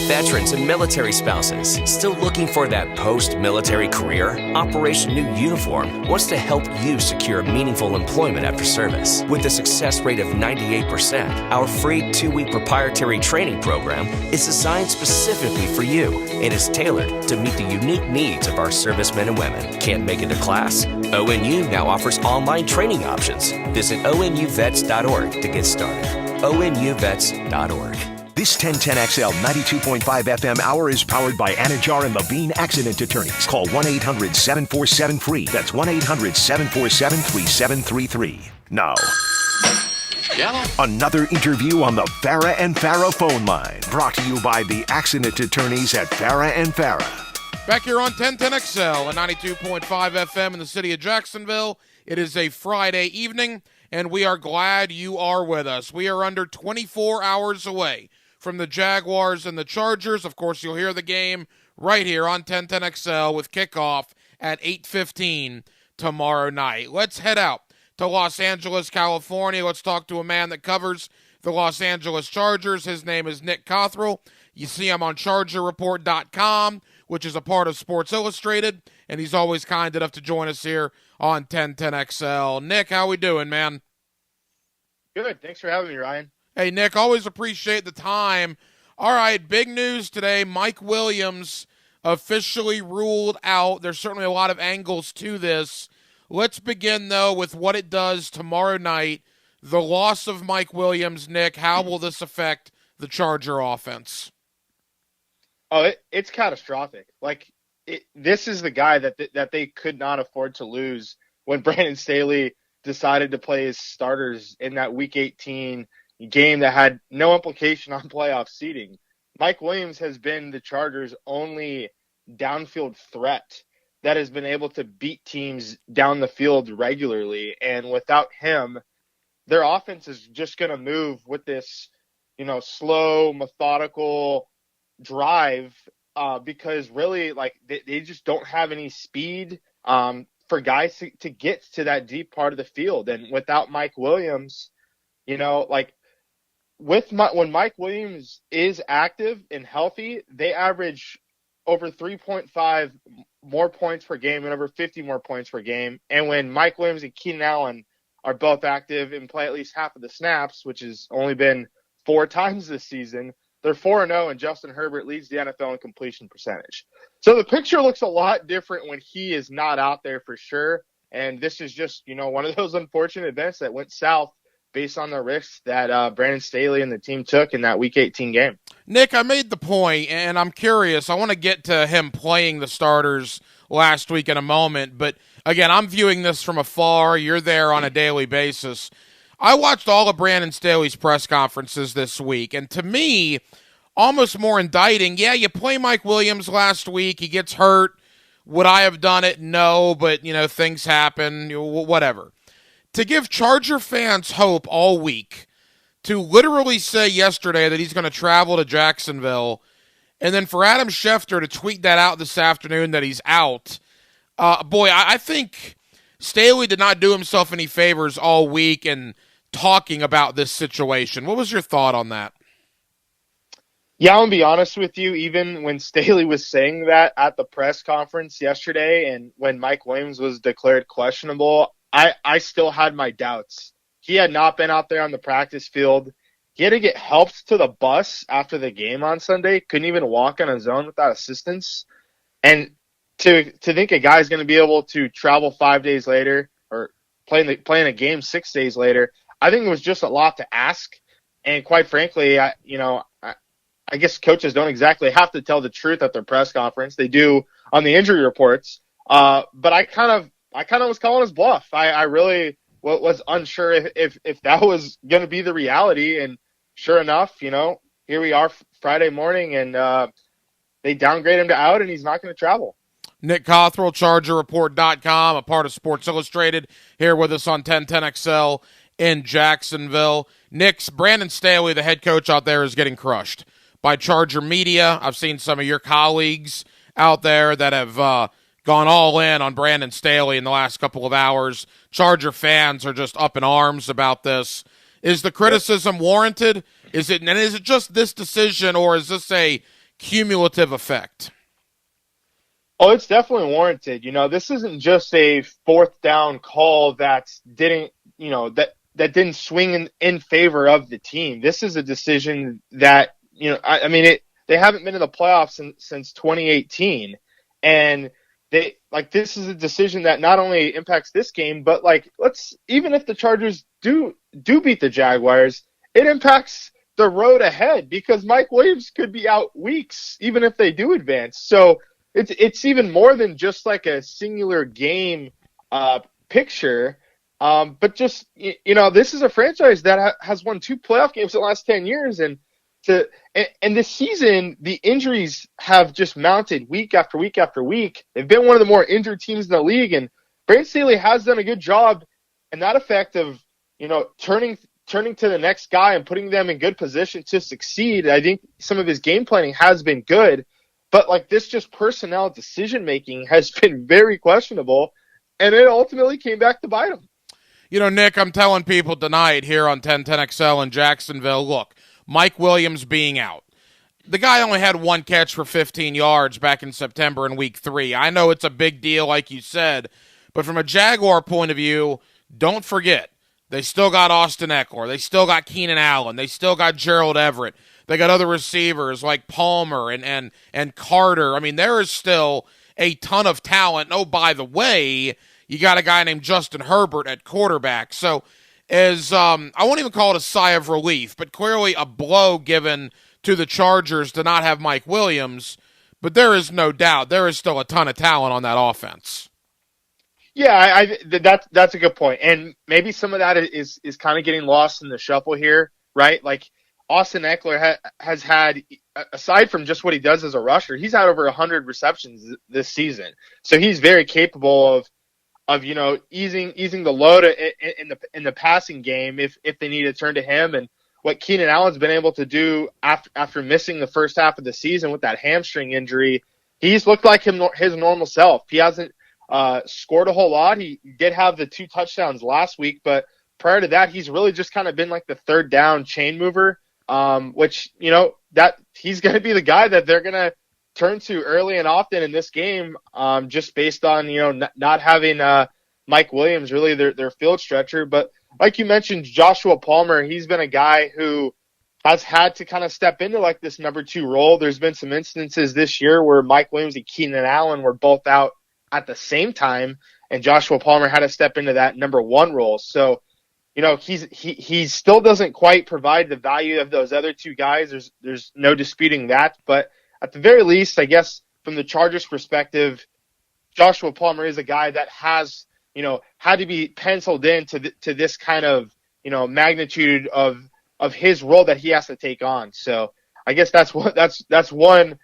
Veterans and military spouses still looking for that post-military career? Operation New Uniform wants to help you secure meaningful employment after service. With a success rate of 98%, our free 2-week proprietary training program is designed specifically for you and is tailored to meet the unique needs of our servicemen and women. Can't make it to class? ONU now offers online training options. Visit onuvets.org to get started. onuvets.org. This 1010XL 92.5 FM hour is powered by Anajar and Levine Accident Attorneys. Call 1-800-747-FREE. That's 1-800-747-3733. Now, another interview on the Farah and Farah phone line. Brought to you by the Accident Attorneys at Farah and Farah. Back here on 1010XL and 92.5 FM in the city of Jacksonville. It is a Friday evening, and we are glad you are with us. We are under 24 hours away from the Jaguars and the Chargers. Of course, you'll hear the game right here on 1010XL with kickoff at 8:15 tomorrow night. Let's head out to Los Angeles, California. Let's talk to a man that covers the Los Angeles Chargers. His name is Nick Cothrell. You see him on ChargerReport.com, which is a part of Sports Illustrated, and he's always kind enough to join us here on 1010XL. Nick, how we doing, man? Good. Thanks for having me, Ryan. Hey, Nick, always appreciate the time. All right, big news today. Mike Williams officially ruled out. There's certainly a lot of angles to this. Let's begin, though, with what it does tomorrow night. The loss of Mike Williams, Nick, how will this affect the Charger offense? Oh, it's catastrophic. This is the guy that they could not afford to lose when Brandon Staley decided to play his starters in that Week 18 game that had no implication on playoff seeding. Mike Williams has been the Chargers' only downfield threat that has been able to beat teams down the field regularly. And without him, their offense is just going to move with this, slow, methodical drive because really, they just don't have any speed for guys to get to that deep part of the field. And without Mike Williams, when Mike Williams is active and healthy, they average over 3.5 more points per game and over 50 more points per game. And when Mike Williams and Keenan Allen are both active and play at least half of the snaps, which has only been 4 times this season, they're 4-0, and Justin Herbert leads the NFL in completion percentage. So the picture looks a lot different when he is not out there for sure. And this is just, one of those unfortunate events that went south based on the risks that Brandon Staley and the team took in that Week 18 game. Nick, I made the point, and I'm curious. I want to get to him playing the starters last week in a moment. But, again, I'm viewing this from afar. You're there on a daily basis. I watched all of Brandon Staley's press conferences this week, and to me, almost more indicting, you play Mike Williams last week. He gets hurt. Would I have done it? No, but, things happen, whatever. To give Charger fans hope all week, to literally say yesterday that he's going to travel to Jacksonville, and then for Adam Schefter to tweet that out this afternoon that he's out, I think Staley did not do himself any favors all week in talking about this situation. What was your thought on that? Yeah, I'm going to be honest with you. Even when Staley was saying that at the press conference yesterday and when Mike Williams was declared questionable, I still had my doubts. He had not been out there on the practice field. He had to get helped to the bus after the game on Sunday. Couldn't even walk on his own without assistance. And to think a guy's going to be able to travel 5 days later or playing a game 6 days later, I think it was just a lot to ask. And quite frankly, I guess coaches don't exactly have to tell the truth at their press conference. They do on the injury reports. But I kind of was calling his bluff. I really was unsure if that was going to be the reality. And sure enough, here we are Friday morning, and they downgrade him to out, and he's not going to travel. Nick Cothrell, ChargerReport.com, a part of Sports Illustrated, here with us on 1010XL in Jacksonville. Nick's Brandon Staley, the head coach out there, is getting crushed by Charger media. I've seen some of your colleagues out there that have gone all in on Brandon Staley in the last couple of hours. Charger fans are just up in arms about this. Is the criticism warranted? Is it just this decision, or is this a cumulative effect? Oh, it's definitely warranted. This isn't just a fourth down call that didn't swing in favor of the team. This is a decision that, they haven't been in the playoffs since 2018. And this is a decision that not only impacts this game, but even if the Chargers do beat the Jaguars, it impacts the road ahead because Mike Williams could be out weeks, even if they do advance. So it's even more than just a singular game picture. But just, this is a franchise that has won 2 playoff games in the last 10 years. And and this season, the injuries have just mounted week after week after week. They've been one of the more injured teams in the league, and Brandon Staley has done a good job in that effect of, turning to the next guy and putting them in good position to succeed. I think some of his game planning has been good, but like this just personnel decision making has been very questionable, and it ultimately came back to bite him. Nick, I'm telling people tonight here on 1010XL in Jacksonville, look, Mike Williams being out. The guy only had one catch for 15 yards back in September in week 3. I know it's a big deal, like you said, but from a Jaguar point of view, don't forget, they still got Austin Eckler. They still got Keenan Allen. They still got Gerald Everett. They got other receivers like Palmer and Carter. I mean, there is still a ton of talent. Oh, by the way, you got a guy named Justin Herbert at quarterback. So as I won't even call it a sigh of relief, but clearly a blow given to the Chargers to not have Mike Williams. But there is no doubt there is still a ton of talent on that offense. Yeah, that's a good point. And maybe some of that is kind of getting lost in the shuffle here, right? Like Austin Eckler has had, aside from just what he does as a rusher, he's had over 100 receptions this season. So he's very capable of easing the load in the passing game if they need to turn to him. And what Keenan Allen's been able to do after missing the first half of the season with that hamstring injury, he's looked like his normal self. He hasn't scored a whole lot. He did have the 2 touchdowns last week, but prior to that, he's really just kind of been like the third down chain mover, which, that he's going to be the guy that they're going to turn to early and often in this game, just based on, not having Mike Williams, really their field stretcher. But like you mentioned, Joshua Palmer, he's been a guy who has had to kind of step into like this number 2 role. There's been some instances this year where Mike Williams and Keenan Allen were both out at the same time, and Joshua Palmer had to step into that number 1 role. So, he still doesn't quite provide the value of those other 2 guys. There's no disputing that. But at the very least, I guess from the Chargers' perspective, Joshua Palmer is a guy that has, had to be penciled in to this kind of, magnitude of his role that he has to take on. So I guess that's one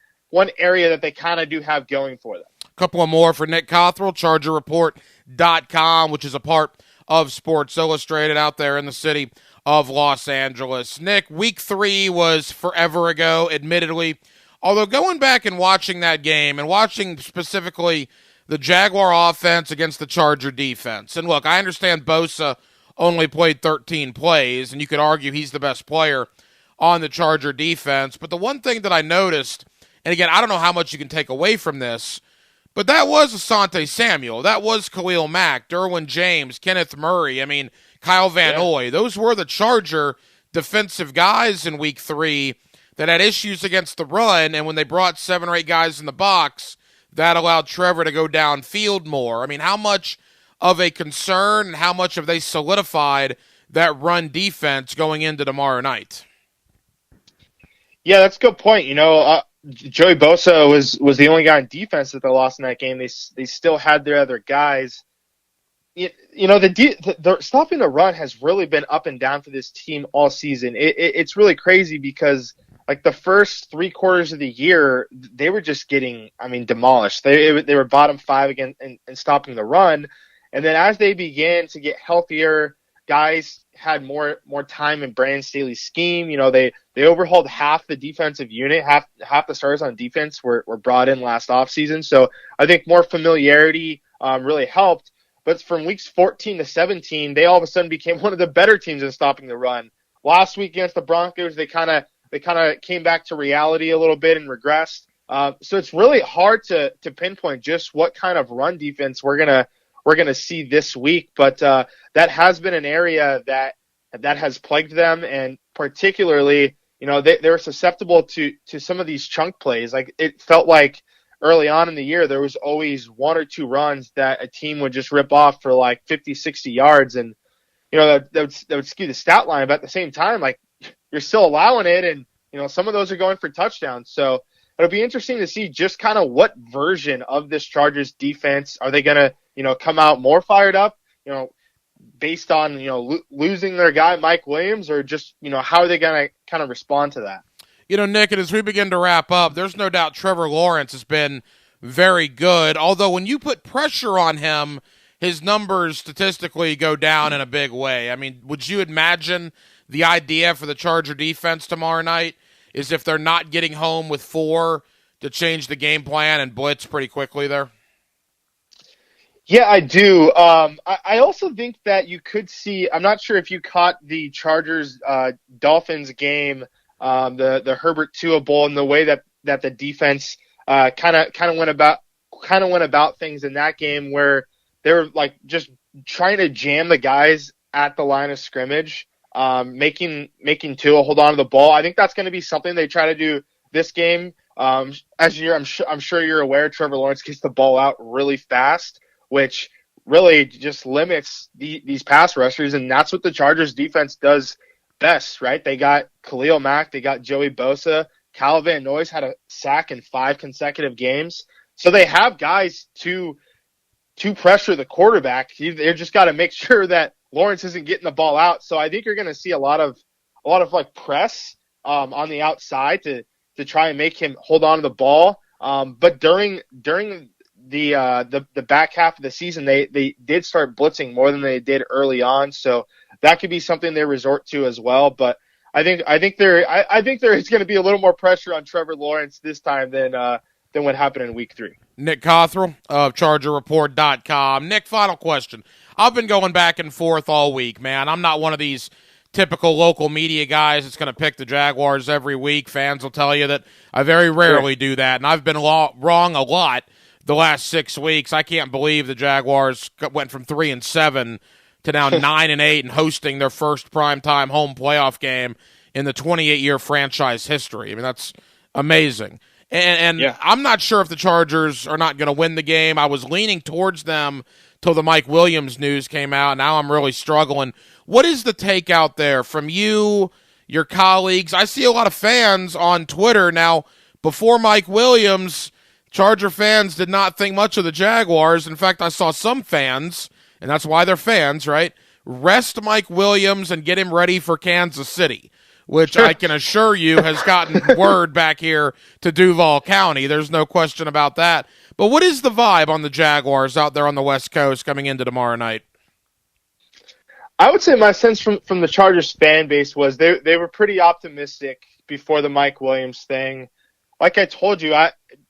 area that they kind of do have going for them. Couple of more for Nick Cothrell, ChargerReport.com, which is a part of Sports Illustrated out there in the city of Los Angeles. Nick, week 3 was forever ago, admittedly. Although going back and watching that game and watching specifically the Jaguar offense against the Charger defense, and look, I understand Bosa only played 13 plays, and you could argue he's the best player on the Charger defense, but the one thing that I noticed, and again, I don't know how much you can take away from this, but that was Asante Samuel. That was Khalil Mack, Derwin James, Kenneth Murray. I mean, Kyle Van Noy. Those were the Charger defensive guys in week 3 that had issues against the run, and when they brought 7 or 8 guys in the box, that allowed Trevor to go downfield more. I mean, how much of a concern and how much have they solidified that run defense going into tomorrow night? Yeah, that's a good point. Joey Bosa was the only guy on defense that they lost in that game. They still had their other guys. The stopping the run has really been up and down for this team all season. It's really crazy because like the first 3 quarters of the year, they were just getting, demolished. They were bottom 5 again in stopping the run. And then as they began to get healthier, guys had more time in Brandon Staley's scheme. They overhauled half the defensive unit, half the stars on defense were brought in last offseason. So I think more familiarity really helped. But from weeks 14 to 17, they all of a sudden became one of the better teams in stopping the run. Last week against the Broncos, they kind of came back to reality a little bit and regressed. So it's really hard to pinpoint just what kind of run defense we're gonna see this week. But that has been an area that has plagued them, and particularly, they're susceptible to some of these chunk plays. Like it felt like early on in the year, there was always 1 or 2 runs that a team would just rip off for like 50, 60 yards. And, that would skew the stat line. But at the same time, like you're still allowing it. And, some of those are going for touchdowns. So it'll be interesting to see just kind of what version of this Chargers defense are they going to, come out more fired up, based on, losing their guy, Mike Williams, or just, how are they going to kind of respond to that? Nick, and as we begin to wrap up, there's no doubt Trevor Lawrence has been very good, although when you put pressure on him, his numbers statistically go down in a big way. I mean, would you imagine the idea for the Charger defense tomorrow night is if they're not getting home with 4 to change the game plan and blitz pretty quickly there? Yeah, I do. I also think that you could see, I'm not sure if you caught the Chargers Dolphins game, the Herbert Tua Bowl, and the way that the defense kind of went about things in that game, where they were like just trying to jam the guys at the line of scrimmage, making Tua hold on to the ball. I think that's going to be something they try to do this game. I'm sure you're aware, Trevor Lawrence gets the ball out really fast, which really just limits these pass rushers, and that's what the Chargers defense does best, right? They got Khalil Mack, they got Joey Bosa, Kyle Van Noy's had a sack in 5 consecutive games, so they have guys to pressure the quarterback. They just got to make sure that Lawrence isn't getting the ball out. So I think you're going to see a lot of like press on the outside to try and make him hold on to the ball. But during the back half of the season, they did start blitzing more than they did early on, so that could be something they resort to as well. But I think there is going to be a little more pressure on Trevor Lawrence this time than what happened in Week 3. Nick Cothrell of ChargerReport.com. Nick, final question. I've been going back and forth all week, man. I'm not one of these typical local media guys that's going to pick the Jaguars every week. Fans will tell you that I very rarely do that, and I've been wrong a lot the last 6 weeks. I can't believe the Jaguars went from 3-7 to now 9-8 and hosting their first primetime home playoff game in the 28-year franchise history. I mean, that's amazing. And yeah. I'm not sure if the Chargers are not going to win the game. I was leaning towards them till the Mike Williams news came out. Now I'm really struggling. What is the take out there from you, your colleagues? I see a lot of fans on Twitter now. Before Mike Williams, Charger fans did not think much of the Jaguars. In fact, I saw some fans, and that's why they're fans, right, rest Mike Williams and get him ready for Kansas City, which I can assure you has gotten word back here to Duval County. There's no question about that. But what is the vibe on the Jaguars out there on the West Coast coming into tomorrow night? I would say my sense from the Chargers fan base was they were pretty optimistic before the Mike Williams thing. Like I told you,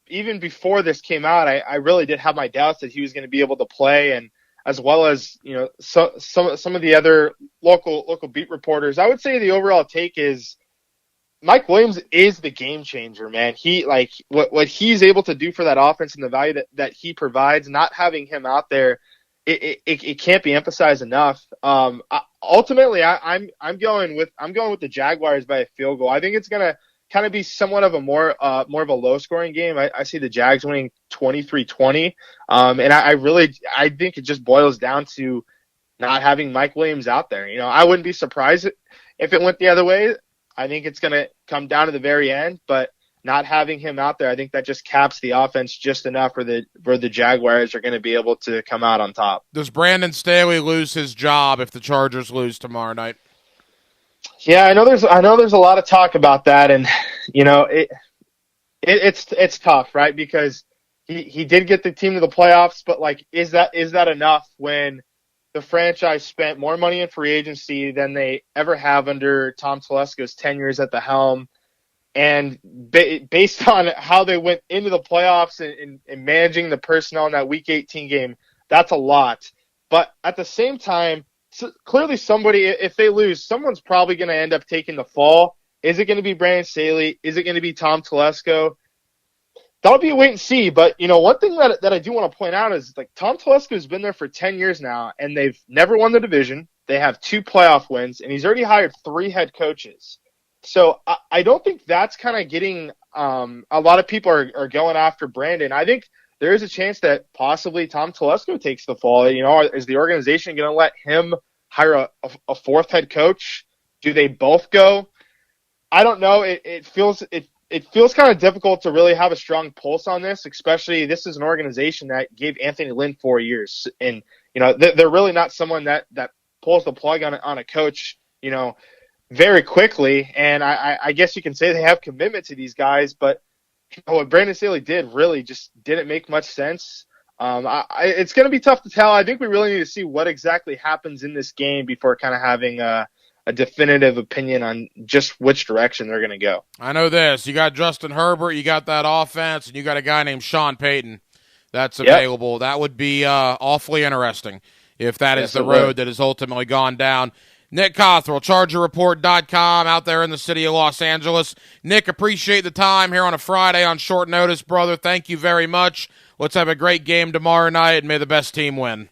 even before this came out, I really did have my doubts that he was going to be able to play, and as well as some of the other local beat reporters. I would say the overall take is Mike Williams is the game changer, man. He what he's able to do for that offense and the value that he provides. Not having him out there, it can't be emphasized enough. Ultimately, I'm going with the Jaguars by a field goal. I think it's gonna kind of be somewhat of a more of a low scoring game. I see the Jags winning 23-20. And I think it just boils down to not having Mike Williams out there. I wouldn't be surprised if it went the other way. I think it's going to come down to the very end, but not having him out there, I think that just caps the offense just enough where the Jaguars are going to be able to come out on top. Does Brandon Staley lose his job if the Chargers lose tomorrow night? Yeah, I know there's a lot of talk about that, and it's tough, right? Because he did get the team to the playoffs, but is that enough when the franchise spent more money in free agency than they ever have under Tom Telesco's 10 years at the helm? And based on how they went into the playoffs and managing the personnel in that Week 18 game, that's a lot. But at the same time, clearly somebody, if they lose, someone's probably going to end up taking the fall. Is it going to be Brandon Staley? Is it going to be Tom Telesco? That'll be a wait and see. But, one thing that I do want to point out is Tom Telesco has been there for 10 years now, and they've never won the division. They have 2 playoff wins, and he's already hired 3 head coaches. So I don't think that's kind of getting a lot of people are going after Brandon. I think there is a chance that possibly Tom Telesco takes the fall. Is the organization going to let him hire a 4th head coach? Do they both go? I don't know. It feels kind of difficult to really have a strong pulse on this, especially this is an organization that gave Anthony Lynn 4 years. And, they're really not someone that pulls the plug on a coach, very quickly. And I guess you can say they have commitment to these guys, but what Brandon Staley did really just didn't make much sense. It's going to be tough to tell. I think we really need to see what exactly happens in this game before kind of having a definitive opinion on just which direction they're going to go. I know this. You got Justin Herbert, you got that offense, and you got a guy named Sean Payton that's available. Yep. That would be awfully interesting if that is the road that has ultimately gone down. Nick Cothrell, ChargerReport.com, out there in the city of Los Angeles. Nick, appreciate the time here on a Friday on short notice, brother. Thank you very much. Let's have a great game tomorrow night, and may the best team win.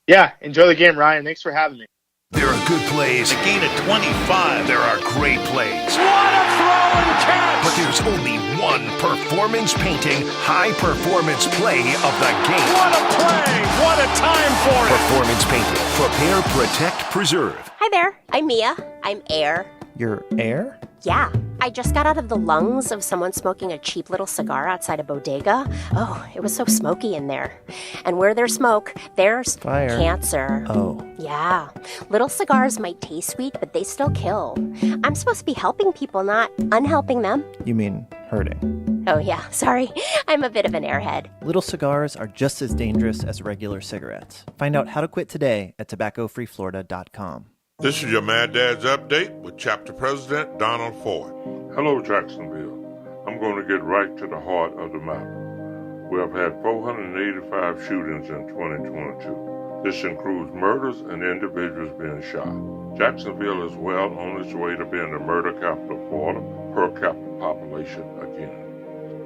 Yeah, enjoy the game, Ryan. Thanks for having me. There are good plays. A gain of 25. There are great plays. What a throw and catch! But there's only one performance-painting, high-performance play of the game. What a play! What a time for it! Performance painting. Prepare, protect, preserve. Hi there. I'm Mia. I'm Air. You're Air? Yeah. I just got out of the lungs of someone smoking a cheap little cigar outside a bodega. Oh, it was so smoky in there. And where there's smoke, there's fire. Cancer. Oh. Yeah. Little cigars might taste sweet, but they still kill. I'm supposed to be helping people, not unhelping them. You mean hurting? Oh, yeah. Sorry. I'm a bit of an airhead. Little cigars are just as dangerous as regular cigarettes. Find out how to quit today at tobaccofreeflorida.com. This is your Mad Dad's Update with Chapter President Donald Ford. Hello, Jacksonville. I'm going to get right to the heart of the matter. We have had 485 shootings in 2022. This includes murders and individuals being shot. Jacksonville is well on its way to being the murder capital of Florida, per capita population again.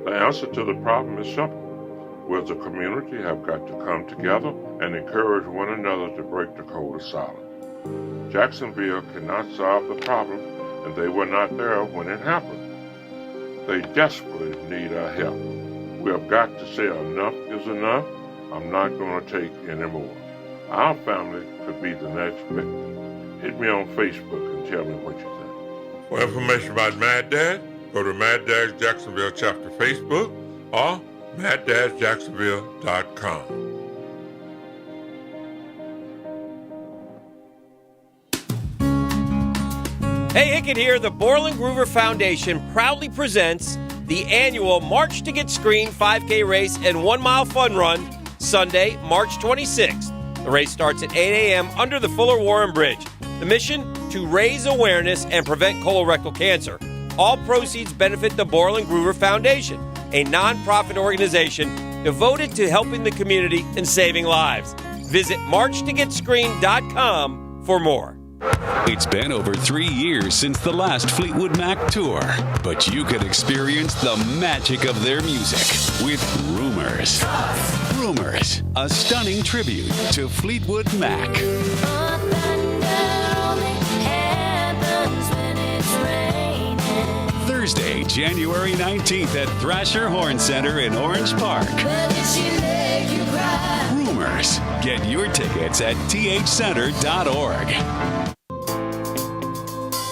The answer to the problem is simple. We as a community have got to come together and encourage one another to break the code of silence. Jacksonville cannot solve the problem, and they were not there when it happened. They desperately need our help. We have got to say enough is enough. I'm not going to take any more. Our family could be the next victim. Hit me on Facebook and tell me what you think. For information about Mad Dad, go to Mad Dad's Jacksonville Chapter Facebook or MadDad'sJacksonville.com. Hey, Hickett here. The Borland Groover Foundation proudly presents the annual March to Get Screened 5K race and 1 mile fun run Sunday, March 26th. The race starts at 8 a.m. under the Fuller Warren Bridge. The mission? To raise awareness and prevent colorectal cancer. All proceeds benefit the Borland Groover Foundation, a nonprofit organization devoted to helping the community and saving lives. Visit marchtogetscreened.com for more. It's been over 3 years since the last Fleetwood Mac tour, but you can experience the magic of their music with Rumors. Rumors, a stunning tribute to Fleetwood Mac. Thursday, January 19th at Thrasher Horn Center in Orange Park. Rumors. Get your tickets at thcenter.org.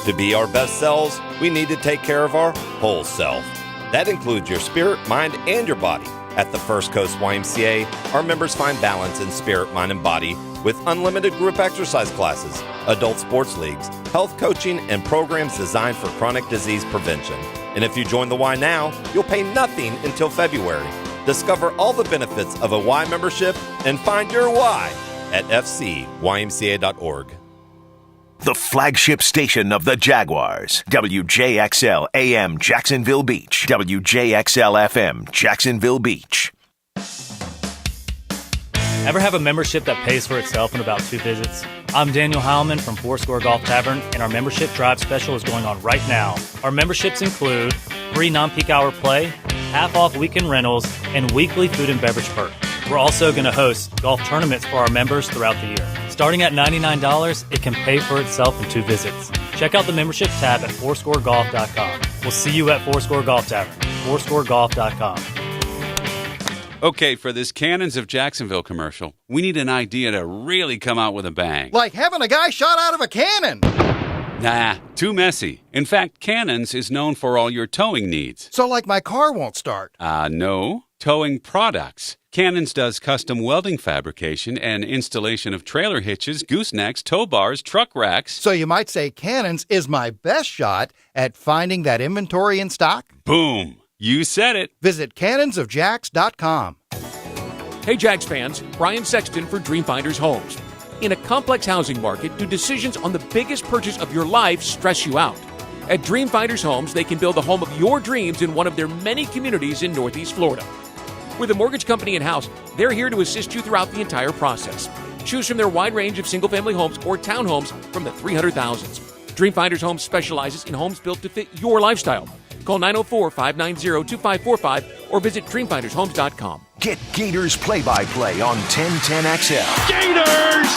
To be our best selves, we need to take care of our whole self. That includes your spirit, mind, and your body. At the First Coast YMCA, our members find balance in spirit, mind, and body with unlimited group exercise classes, adult sports leagues, health coaching, and programs designed for chronic disease prevention. And if you join the Y now, you'll pay nothing until February. Discover all the benefits of a Y membership and find your Y at fcymca.org. The flagship station of the Jaguars. WJXL AM Jacksonville Beach. WJXL FM Jacksonville Beach. Ever have a membership that pays for itself in about 2 visits? I'm Daniel Heilman from Foursquare Golf Tavern, and our membership drive special is going on right now. Our memberships include free non-peak hour play, half-off weekend rentals, and weekly food and beverage perks. We're also going to host golf tournaments for our members throughout the year. Starting at $99, it can pay for itself in 2 visits. Check out the membership tab at foursquaregolf.com. We'll see you at Foursquare Golf Tavern, foursquaregolf.com. Okay, for this Cannons of Jacksonville commercial, we need an idea to really come out with a bang. Like having a guy shot out of a cannon. Nah, too messy. In fact, Cannons is known for all your towing needs. So like my car won't start. No. towing products. Cannons does custom welding fabrication and installation of trailer hitches, goosenecks, tow bars, truck racks. So you might say Cannons is my best shot at finding that inventory in stock? Boom! You said it. Visit cannonsofjax.com. Hey, Jags fans, Brian Sexton for Dreamfinders Homes. In a complex housing market, do decisions on the biggest purchase of your life stress you out? At Dreamfinders Homes, they can build the home of your dreams in one of their many communities in Northeast Florida. With a mortgage company in-house, they're here to assist you throughout the entire process. Choose from their wide range of single-family homes or townhomes from the 300,000s. Dreamfinders Homes specializes in homes built to fit your lifestyle. Call 904-590-2545 or visit dreamfindershomes.com. Get Gators play-by-play on 1010XL. Gators!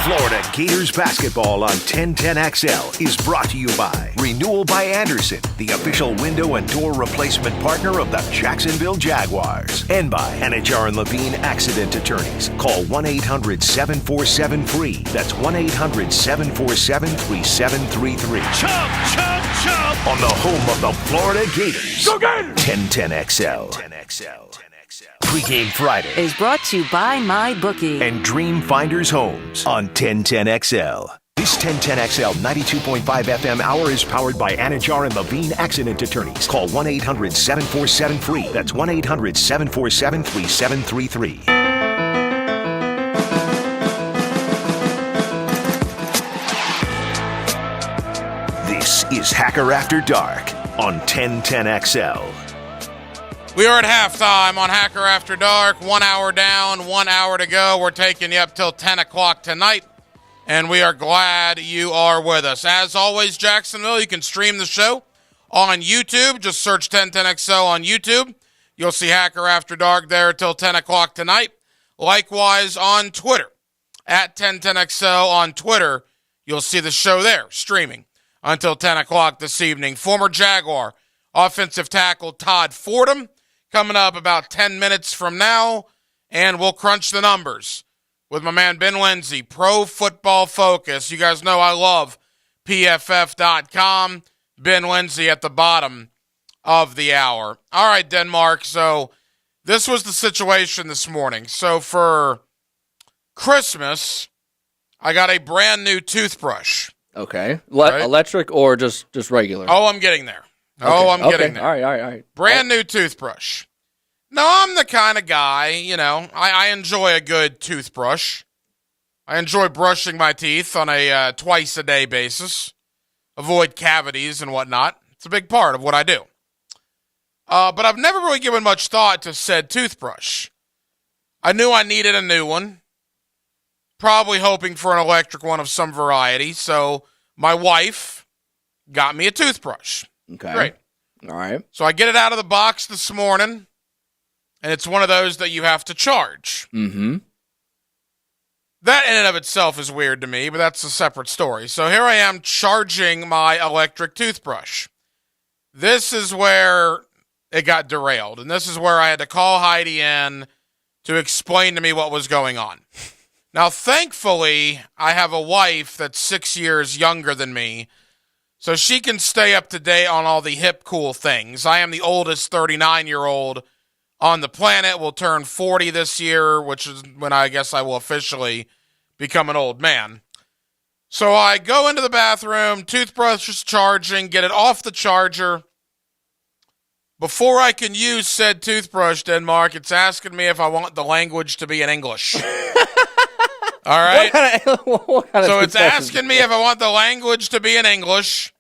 Florida Gators basketball on 1010XL is brought to you by Renewal by Anderson, the official window and door replacement partner of the Jacksonville Jaguars, and by Anajar and Levine Accident Attorneys. Call 1-800-747-FREE. That's 1-800-747-3733. Chump, chump, chump! On the home of the Florida Gators. Go Gators! 1010XL. Pre-Game Friday is brought to you by MyBookie and Dreamfinders Homes on 1010XL. This 1010XL 92.5 FM hour is powered by Anajar and Levine Accident Attorneys. Call 1-800-747-FREE. That's 1-800-747-3733. This is Hacker After Dark on 1010XL. We are at halftime on Hacker After Dark. 1 hour down, 1 hour to go. We're taking you up till 10 o'clock tonight, and we are glad you are with us. As always, Jacksonville, you can stream the show on YouTube. Just search 1010XL on YouTube. You'll see Hacker After Dark there till 10 o'clock tonight. Likewise on Twitter, at 1010XL on Twitter. You'll see the show there, streaming until 10 o'clock this evening. Former Jaguar offensive tackle Todd Fordham coming up about 10 minutes from now, and we'll crunch the numbers with my man Ben Lindsay, Pro Football Focus. You guys know I love PFF.com. Ben Lindsay at the bottom of the hour. All right, Denmark, so this was the situation this morning. So for Christmas, I got a brand new toothbrush. Okay. Right? Electric or just regular? Oh, I'm getting there. Okay. I'm getting there. All right. Brand new toothbrush. No, I'm the kind of guy, I enjoy a good toothbrush. I enjoy brushing my teeth on a twice-a-day basis. Avoid cavities and whatnot. It's a big part of what I do. But I've never really given much thought to said toothbrush. I knew I needed a new one. Probably hoping for an electric one of some variety. So my wife got me a toothbrush. Okay. Great. All right. So I get it out of the box this morning, and it's one of those that you have to charge. Mm-hmm. That in and of itself is weird to me, but that's a separate story. So here I am charging my electric toothbrush. This is where it got derailed, and this is where I had to call Heidi in to explain to me what was going on. Now, thankfully, I have a wife that's 6 years younger than me, so she can stay up to date on all the hip, cool things. I am the oldest 39-year-old on the planet. Will turn 40 this year, which is when I guess I will officially become an old man. So I go into the bathroom, toothbrush is charging, get it off the charger. Before I can use said toothbrush, Denmark, it's asking me if I want the language to be in English. All right? What kind So of it's asking me if I want the language to be in English.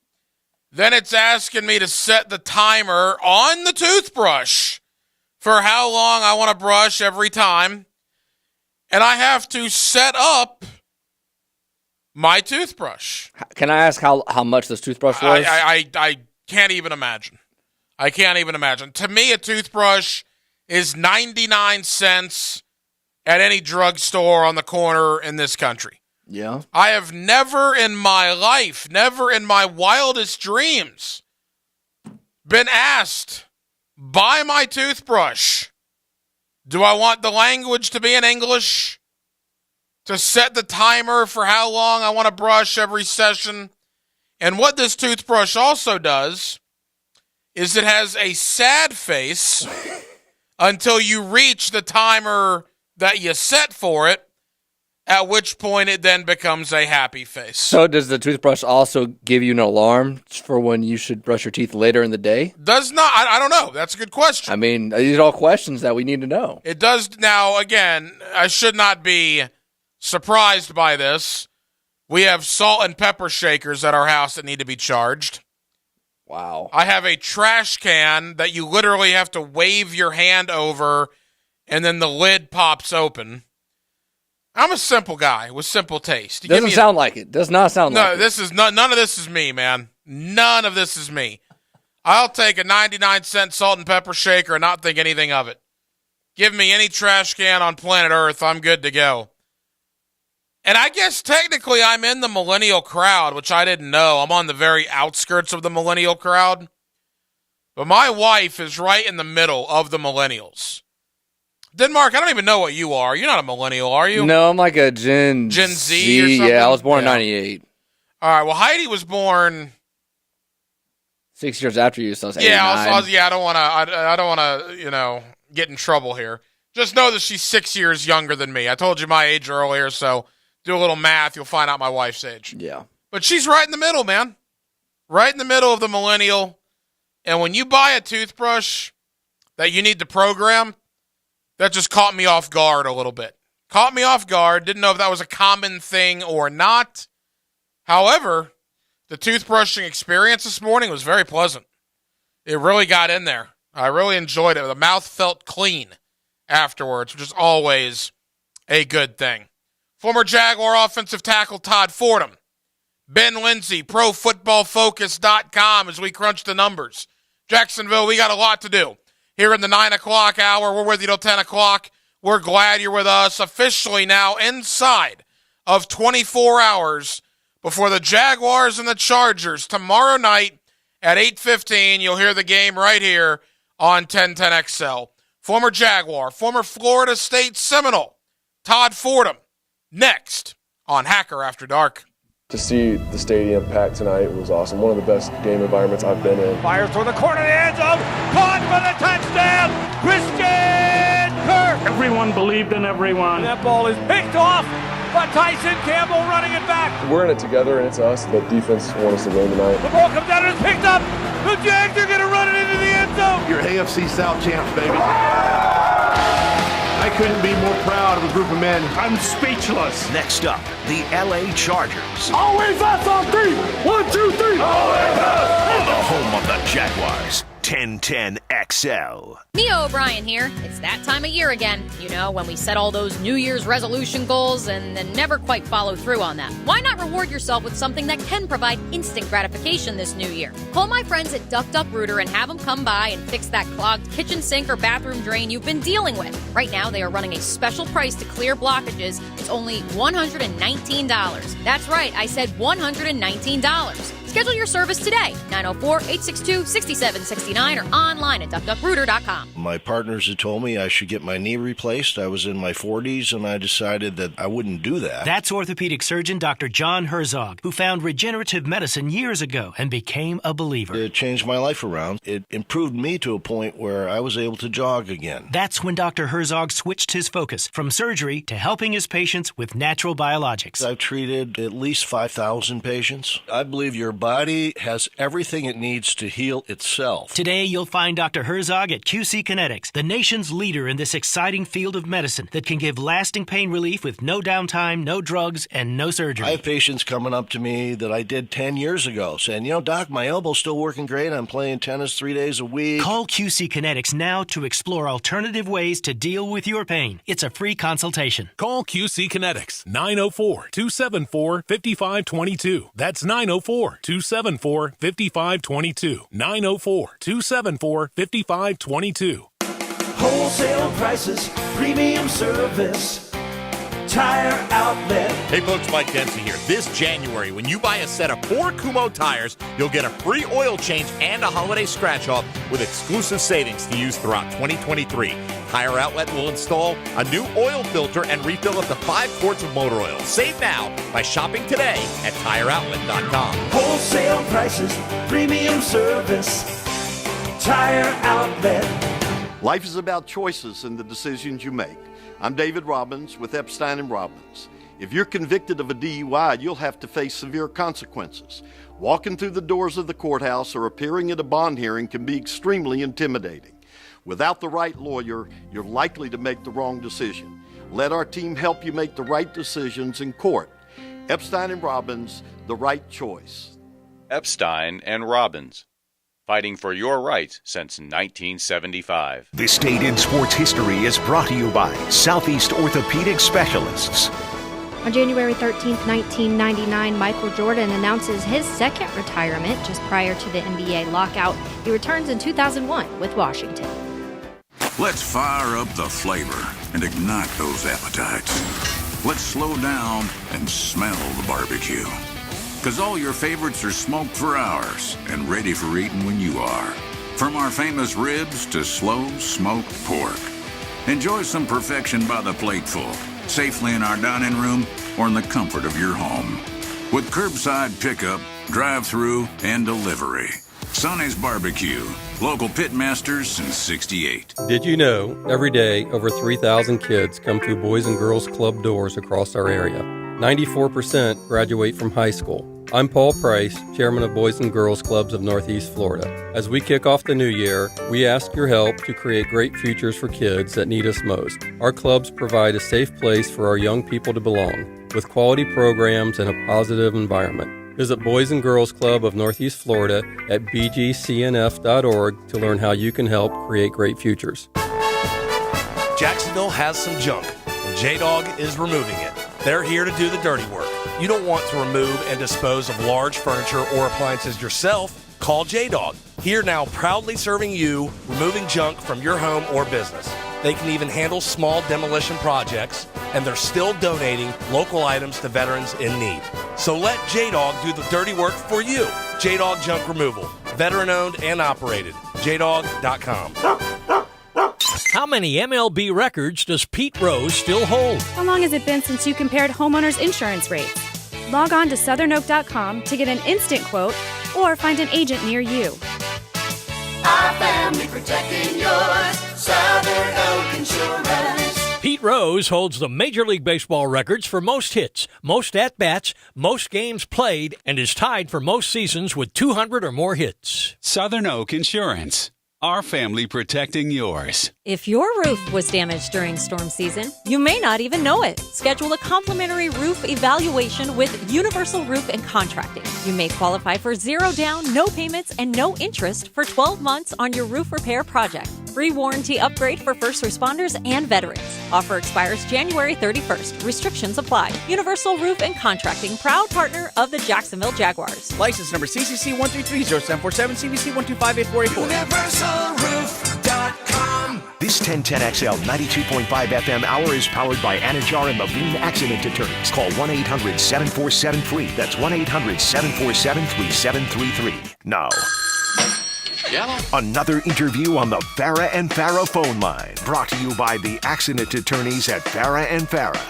Then it's asking me to set the timer on the toothbrush for how long I want to brush every time. And I have to set up my toothbrush. Can I ask how much this toothbrush was? I can't even imagine. I can't even imagine. To me, a toothbrush is 99 cents at any drugstore on the corner in this country. Yeah. I have never in my life, never in my wildest dreams, been asked by my toothbrush, do I want the language to be in English? To set the timer for how long I want to brush every session? And what this toothbrush also does is it has a sad face until you reach the timer that you set for it, at which point it then becomes a happy face. So does the toothbrush also give you an alarm for when you should brush your teeth later in the day? Does not. I don't know. That's a good question. I mean, these are all questions that we need to know. It does. Now, again, I should not be surprised by this. We have salt and pepper shakers at our house that need to be charged. Wow. I have a trash can that you literally have to wave your hand over, and then the lid pops open. I'm a simple guy with simple taste. Doesn't sound like it. Does not sound like it. No, this is none of this is me, man. None of this is me. I'll take a 99-cent salt and pepper shaker and not think anything of it. Give me any trash can on planet Earth, I'm good to go. And I guess technically I'm in the millennial crowd, which I didn't know. I'm on the very outskirts of the millennial crowd. But my wife is right in the middle of the millennials. Denmark, I don't even know what you are. You're not a millennial, are you? No, I'm like a Gen Z or something? Yeah, I was born in 98. All right, well, Heidi was born 6 years after you, so I was 89. I don't want to, get in trouble here. Just know that she's 6 years younger than me. I told you my age earlier, so do a little math. You'll find out my wife's age. Yeah. But she's right in the middle, man. Right in the middle of the millennial. And when you buy a toothbrush that you need to program, that just caught me off guard a little bit. Caught me off guard. Didn't know if that was a common thing or not. However, the toothbrushing experience this morning was very pleasant. It really got in there. I really enjoyed it. The mouth felt clean afterwards, which is always a good thing. Former Jaguar offensive tackle Todd Fordham. Ben Lindsay, ProFootballFocus.com as we crunch the numbers. Jacksonville, we got a lot to do. Here in the 9 o'clock hour, we're with you till 10 o'clock. We're glad you're with us. Officially now inside of 24 hours before the Jaguars and the Chargers. Tomorrow night at 8:15, you'll hear the game right here on 1010XL. Former Jaguar, former Florida State Seminole, Todd Fordham, next on Hacker After Dark. To see the stadium packed tonight was awesome. One of the best game environments I've been in. Fires toward the corner of the end zone. Caught for the touchdown. Christian Kirk. Everyone believed in everyone. And that ball is picked off by Tyson Campbell running it back. We're in it together, and it's us. The defense won us the game tonight. The ball comes down and is picked up. The Jags are going to run it into the end zone. Your AFC South champs, baby. I couldn't be more proud of a group of men. I'm speechless. Next up, the LA Chargers. Always us on three. 1, 2, 3. Always us. The home of the Jaguars. 1010XL. Mia O'Brien here. It's that time of year again. You know, when we set all those New Year's resolution goals and then never quite follow through on them. Why not reward yourself with something that can provide instant gratification this new year? Call my friends at Duck Duck Rooter and have them come by and fix that clogged kitchen sink or bathroom drain you've been dealing with. Right now, they are running a special price to clear blockages. It's only $119. That's right, I said $119. Schedule your service today, 904-862-6769 or online at duckduckrooter.com. My partners had told me I should get my knee replaced. I was in my 40s, and I decided that I wouldn't do that. That's orthopedic surgeon Dr. John Herzog, who found regenerative medicine years ago and became a believer. It changed my life around. It improved me to a point where I was able to jog again. That's when Dr. Herzog switched his focus from surgery to helping his patients with natural biologics. I've treated at least 5,000 patients. I believe your body has everything it needs to heal itself. Today, you'll find Dr. Herzog at QC Kinetics, the nation's leader in this exciting field of medicine that can give lasting pain relief with no downtime, no drugs, and no surgery. I have patients coming up to me that I did 10 years ago saying, Doc, my elbow's still working great. I'm playing tennis 3 days a week. Call QC Kinetics now to explore alternative ways to deal with your pain. It's a free consultation. Call QC Kinetics, 904-274-5522. That's 904-274-5522. 904-274-5522. Wholesale prices, premium service. Tire Outlet. Hey folks, Mike Dempsey here. This January, when you buy a set of 4 Kumho tires, you'll get a free oil change and a holiday scratch-off with exclusive savings to use throughout 2023. Tire Outlet will install a new oil filter and refill up to 5 quarts of motor oil. Save now by shopping today at TireOutlet.com. Wholesale prices, premium service. Tire Outlet. Life is about choices and the decisions you make. I'm David Robbins with Epstein & Robbins. If you're convicted of a DUI, you'll have to face severe consequences. Walking through the doors of the courthouse or appearing at a bond hearing can be extremely intimidating. Without the right lawyer, you're likely to make the wrong decision. Let our team help you make the right decisions in court. Epstein & Robbins, the right choice. Epstein & Robbins, fighting for your rights since 1975. This date in sports history is brought to you by Southeast Orthopedic Specialists. On January 13th, 1999, Michael Jordan announces his second retirement just prior to the NBA lockout. He returns in 2001 with Washington. Let's fire up the flavor and ignite those appetites. Let's slow down and smell the barbecue. Because all your favorites are smoked for hours and ready for eating when you are. From our famous ribs to slow smoked pork. Enjoy some perfection by the plateful, safely in our dining room or in the comfort of your home. With curbside pickup, drive-through, and delivery. Sonny's Barbecue, local pitmasters since '68. Did you know every day over 3,000 kids come through Boys and Girls Club doors across our area? 94% graduate from high school. I'm Paul Price, Chairman of Boys and Girls Clubs of Northeast Florida. As we kick off the new year, we ask your help to create great futures for kids that need us most. Our clubs provide a safe place for our young people to belong, with quality programs and a positive environment. Visit Boys and Girls Club of Northeast Florida at bgcnf.org to learn how you can help create great futures. Jacksonville has some junk, and J-Dog is removing it. They're here to do the dirty work. You don't want to remove and dispose of large furniture or appliances yourself? Call J-Dog. Here now proudly serving you, removing junk from your home or business. They can even handle small demolition projects, and they're still donating local items to veterans in need. So let J-Dog do the dirty work for you. J-Dog Junk Removal. Veteran-owned and operated. JDog.com. How many MLB records does Pete Rose still hold? How long has it been since you compared homeowners' insurance rates? Log on to southernoak.com to get an instant quote or find an agent near you. Our family protecting yours. Southern Oak Insurance. Pete Rose holds the Major League Baseball records for most hits, most at-bats, most games played, and is tied for most seasons with 200 or more hits. Southern Oak Insurance. Our family protecting yours. If your roof was damaged during storm season, you may not even know it. Schedule a complimentary roof evaluation with Universal Roof and Contracting. You may qualify for 0 down, no payments, and no interest for 12 months on your roof repair project. Free warranty upgrade for first responders and veterans. Offer expires January 31st. Restrictions apply. Universal Roof and Contracting, proud partner of the Jacksonville Jaguars. License number CCC 1330747, CBC 1258484. UniversalRoof.com. This 1010XL 92.5 FM hour is powered by Anajar and Levine Accident Attorneys. Call 1-800-747-FREE. That's 1-800-747-3733. Now, another interview on the Farah and Farah phone line. Brought to you by the Accident Attorneys at Farah and Farah.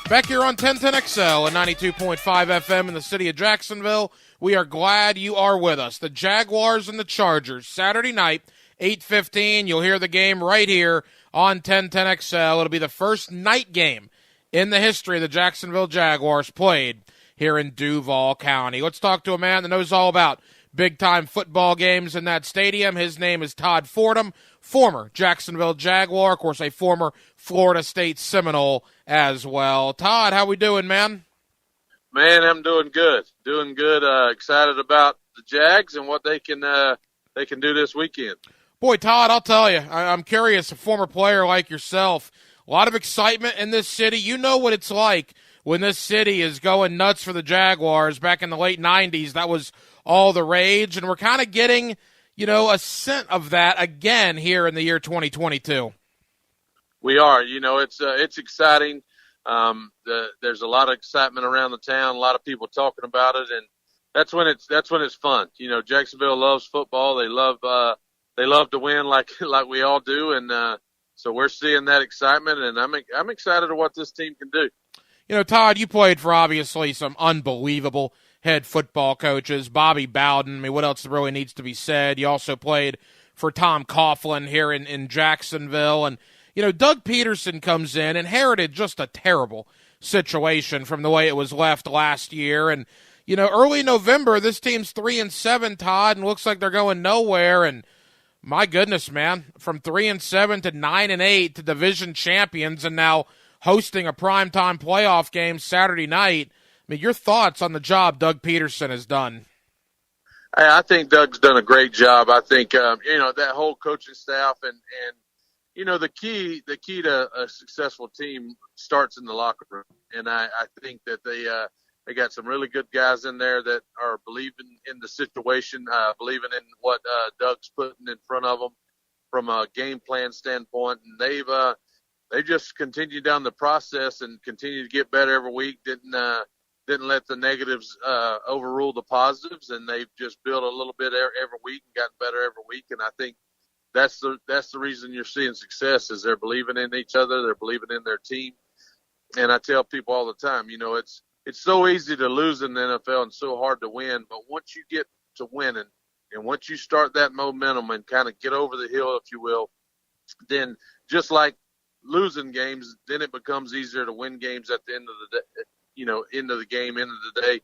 Back here on 1010XL and 92.5 FM in the city of Jacksonville. We are glad you are with us. The Jaguars and the Chargers, Saturday night, 8:15. You'll hear the game right here on 1010XL. It'll be the first night game in the history of the Jacksonville Jaguars played here in Duval County. Let's talk to a man that knows all about big-time football games in that stadium. His name is Todd Fordham, former Jacksonville Jaguar, of course, a former Florida State Seminole as well. Todd, how we doing, man? Man, I'm doing good. Doing good. Excited about the Jags and what they can do this weekend. Boy, Todd, I'll tell you, I'm curious, a former player like yourself, a lot of excitement in this city. You know what it's like when this city is going nuts for the Jaguars. Back in the late 90s, that was all the rage, and we're kind of getting, a scent of that again here in the year 2022. We are. It's exciting. There's a lot of excitement around the town, a lot of people talking about it, and that's when it's fun. Jacksonville loves football. They love to win like we all do, and so we're seeing that excitement, and I'm excited at what this team can do. Todd, you played for obviously some unbelievable head football coaches. Bobby Bowden. I mean, what else really needs to be said? You also played for Tom Coughlin here in Jacksonville. And, Doug Peterson comes in, inherited just a terrible situation from the way it was left last year. And, early November, this team's 3-7, Todd, and looks like they're going nowhere. And my goodness, man, from 3-7 to 9-8 to division champions, and now hosting a primetime playoff game Saturday night. I mean, your thoughts on the job Doug Peterson has done? I think Doug's done a great job. I think that whole coaching staff and the key to a successful team starts in the locker room, and I think that they got some really good guys in there that are believing in the situation, believing in what Doug's putting in front of them from a game plan standpoint, and they just continue down the process and continue to get better every week. Didn't let the negatives overrule the positives, and they've just built a little bit every week and gotten better every week. And I think that's the reason you're seeing success is they're believing in each other, they're believing in their team. And I tell people all the time, it's so easy to lose in the NFL and so hard to win, but once you get to winning and once you start that momentum and kind of get over the hill, if you will, then just like losing games, then it becomes easier to win games at the end of the day, end of the day,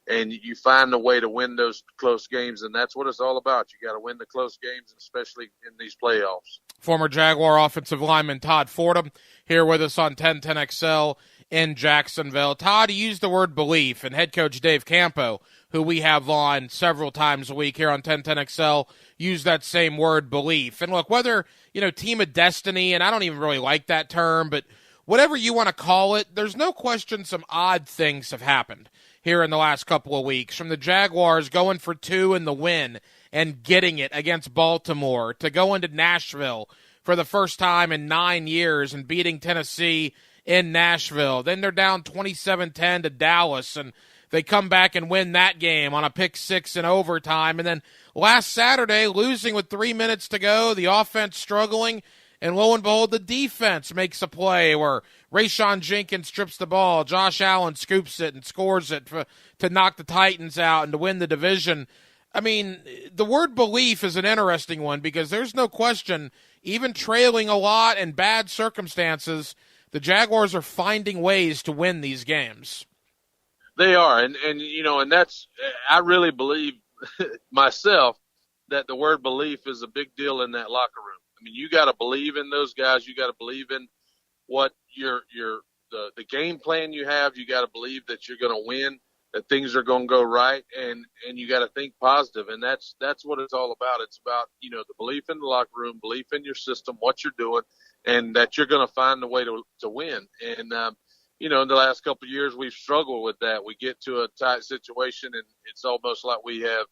and you find a way to win those close games, and that's what it's all about. You got to win the close games, especially in these playoffs. Former Jaguar offensive lineman Todd Fordham here with us on 1010XL in Jacksonville. Todd, you used the word belief, and head coach Dave Campo, who we have on several times a week here on 1010XL, used that same word belief. And look, whether, team of destiny, and I don't even really like that term, but whatever you want to call it, there's no question some odd things have happened here in the last couple of weeks. From the Jaguars going for 2 in the win and getting it against Baltimore, to going to Nashville for the first time in 9 years and beating Tennessee in Nashville. Then they're down 27-10 to Dallas, and they come back and win that game on a pick 6 in overtime. And then last Saturday, losing with 3 minutes to go, the offense struggling, and lo and behold, the defense makes a play where Rayshon Jenkins strips the ball, Josh Allen scoops it and scores it to knock the Titans out and to win the division. I mean, the word belief is an interesting one because there's no question, even trailing a lot and bad circumstances, the Jaguars are finding ways to win these games. They are, and that's, I really believe myself that the word belief is a big deal in that locker room. I mean, you got to believe in those guys. You got to believe in what the game plan you have. You got to believe that you're going to win, that things are going to go right, and you got to think positive. And that's what it's all about. It's about, the belief in the locker room, belief in your system, what you're doing, and that you're going to find a way to win. And, in the last couple of years, we've struggled with that. We get to a tight situation, and it's almost like we have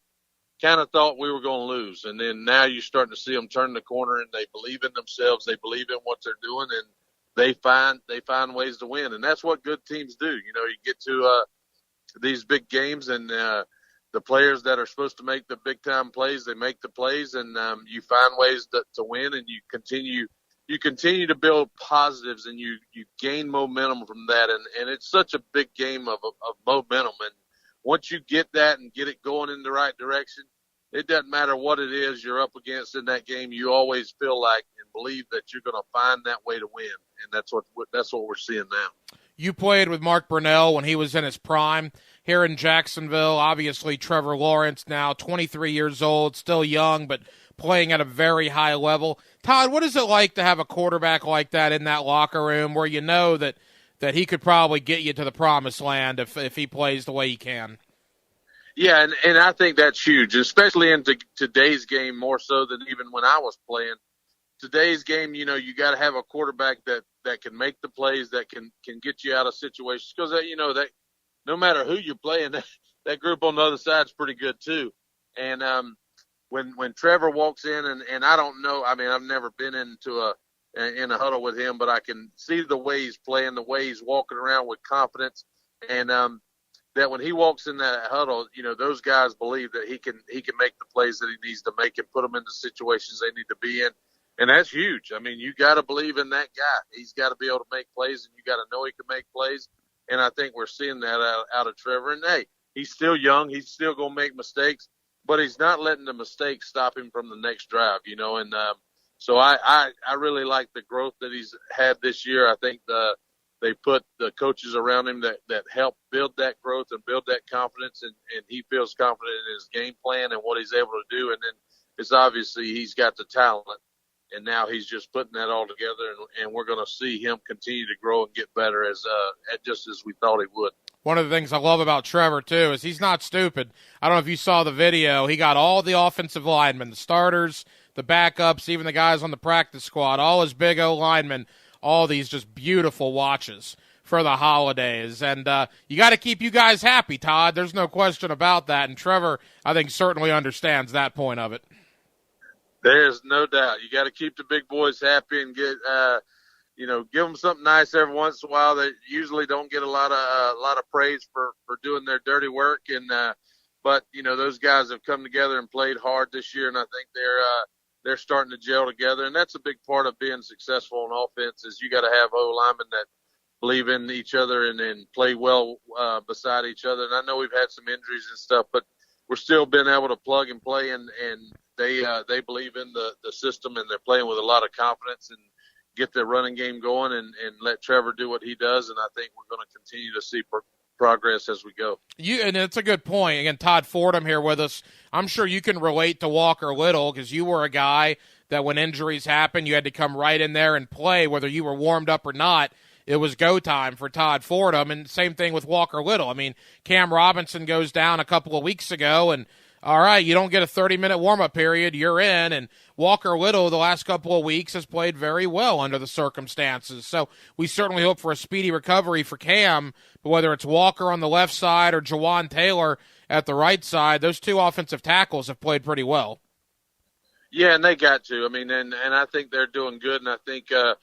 kind of thought we were going to lose. And then now you're starting to see them turn the corner, and they believe in themselves. They believe in what they're doing, and they find ways to win. And that's what good teams do. You get to these big games, and the players that are supposed to make the big-time plays, they make the plays, and you find ways to win, and you continue to build positives, and you gain momentum from that. And it's such a big game of momentum. And once you get that and get it going in the right direction, it doesn't matter what it is you're up against in that game. You always feel like and believe that you're going to find that way to win. And that's what we're seeing now. You played with Mark Brunell when he was in his prime here in Jacksonville. Obviously, Trevor Lawrence now 23 years old, still young, but playing at a very high level. Todd, what is it like to have a quarterback like that in that locker room where you know that he could probably get you to the promised land if he plays the way he can? Yeah, and I think that's huge, especially in today's game more so than even when I was playing. Today's game, you got to have a quarterback that can make the plays, that can get you out of situations. Because, that no matter who you're playing, that group on the other side is pretty good too. And when Trevor walks in, and I don't know, I mean, I've never been in a huddle with him, but I can see the way he's playing, the way he's walking around with confidence. And that when he walks in that huddle, those guys believe that he can make the plays that he needs to make and put them into situations they need to be in. And that's huge. I mean, you got to believe in that guy. He's got to be able to make plays, and you got to know he can make plays. And I think we're seeing that out of Trevor. And, hey, he's still young. He's still going to make mistakes. but he's not letting the mistakes stop him from the next drive, and so I really like the growth that he's had this year. I think they put the coaches around him that help build that growth and build that confidence, and he feels confident in his game plan and what he's able to do. And then it's obviously he's got the talent, and now he's just putting that all together, and we're going to see him continue to grow and get better just as we thought he would. One of the things I love about Trevor, too, is he's not stupid. I don't know if you saw the video. He got all the offensive linemen, the starters, the backups, even the guys on the practice squad, all his big O linemen, all these just beautiful watches for the holidays. And you got to keep you guys happy, Todd. There's no question about that. And Trevor, I think, certainly understands that point of it. There's no doubt. You got to keep the big boys happy and get, give them something nice every once in a while. They usually don't get a lot of praise for doing their dirty work. And but those guys have come together and played hard this year, and I think they're starting to gel together. And that's a big part of being successful on offense is you got to have O linemen that believe in each other and play well beside each other. And I know we've had some injuries and stuff, but we're still been able to plug and play, and they believe in the system, and they're playing with a lot of confidence and get their running game going and let Trevor do what he does. And I think we're going to continue to see progress as we go. And it's a good point. Again, Todd Fordham here with us. I'm sure you can relate to Walker Little because you were a guy that when injuries happen, you had to come right in there and play, whether you were warmed up or not. It was go time for Todd Fordham, and same thing with Walker Little. I mean, Cam Robinson goes down a couple of weeks ago, and all right, you don't get a 30-minute warm-up period, you're in, and Walker Little the last couple of weeks has played very well under the circumstances. So we certainly hope for a speedy recovery for Cam, but whether it's Walker on the left side or Jawan Taylor at the right side, those two offensive tackles have played pretty well. Yeah, and they got to. I mean, and I think they're doing good, and I think I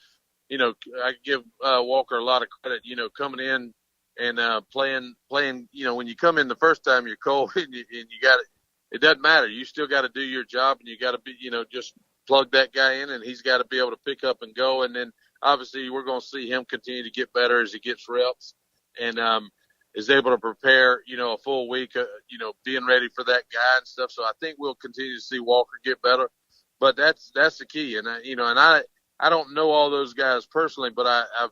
give Walker a lot of credit, coming in and playing, when you come in the first time, you're cold and you got it doesn't matter. You still got to do your job, and you got to be, just plug that guy in, and he's got to be able to pick up and go. And then obviously we're going to see him continue to get better as he gets reps and is able to prepare, a full week, being ready for that guy and stuff. So I think we'll continue to see Walker get better, but that's the key. And I don't know all those guys personally, but I've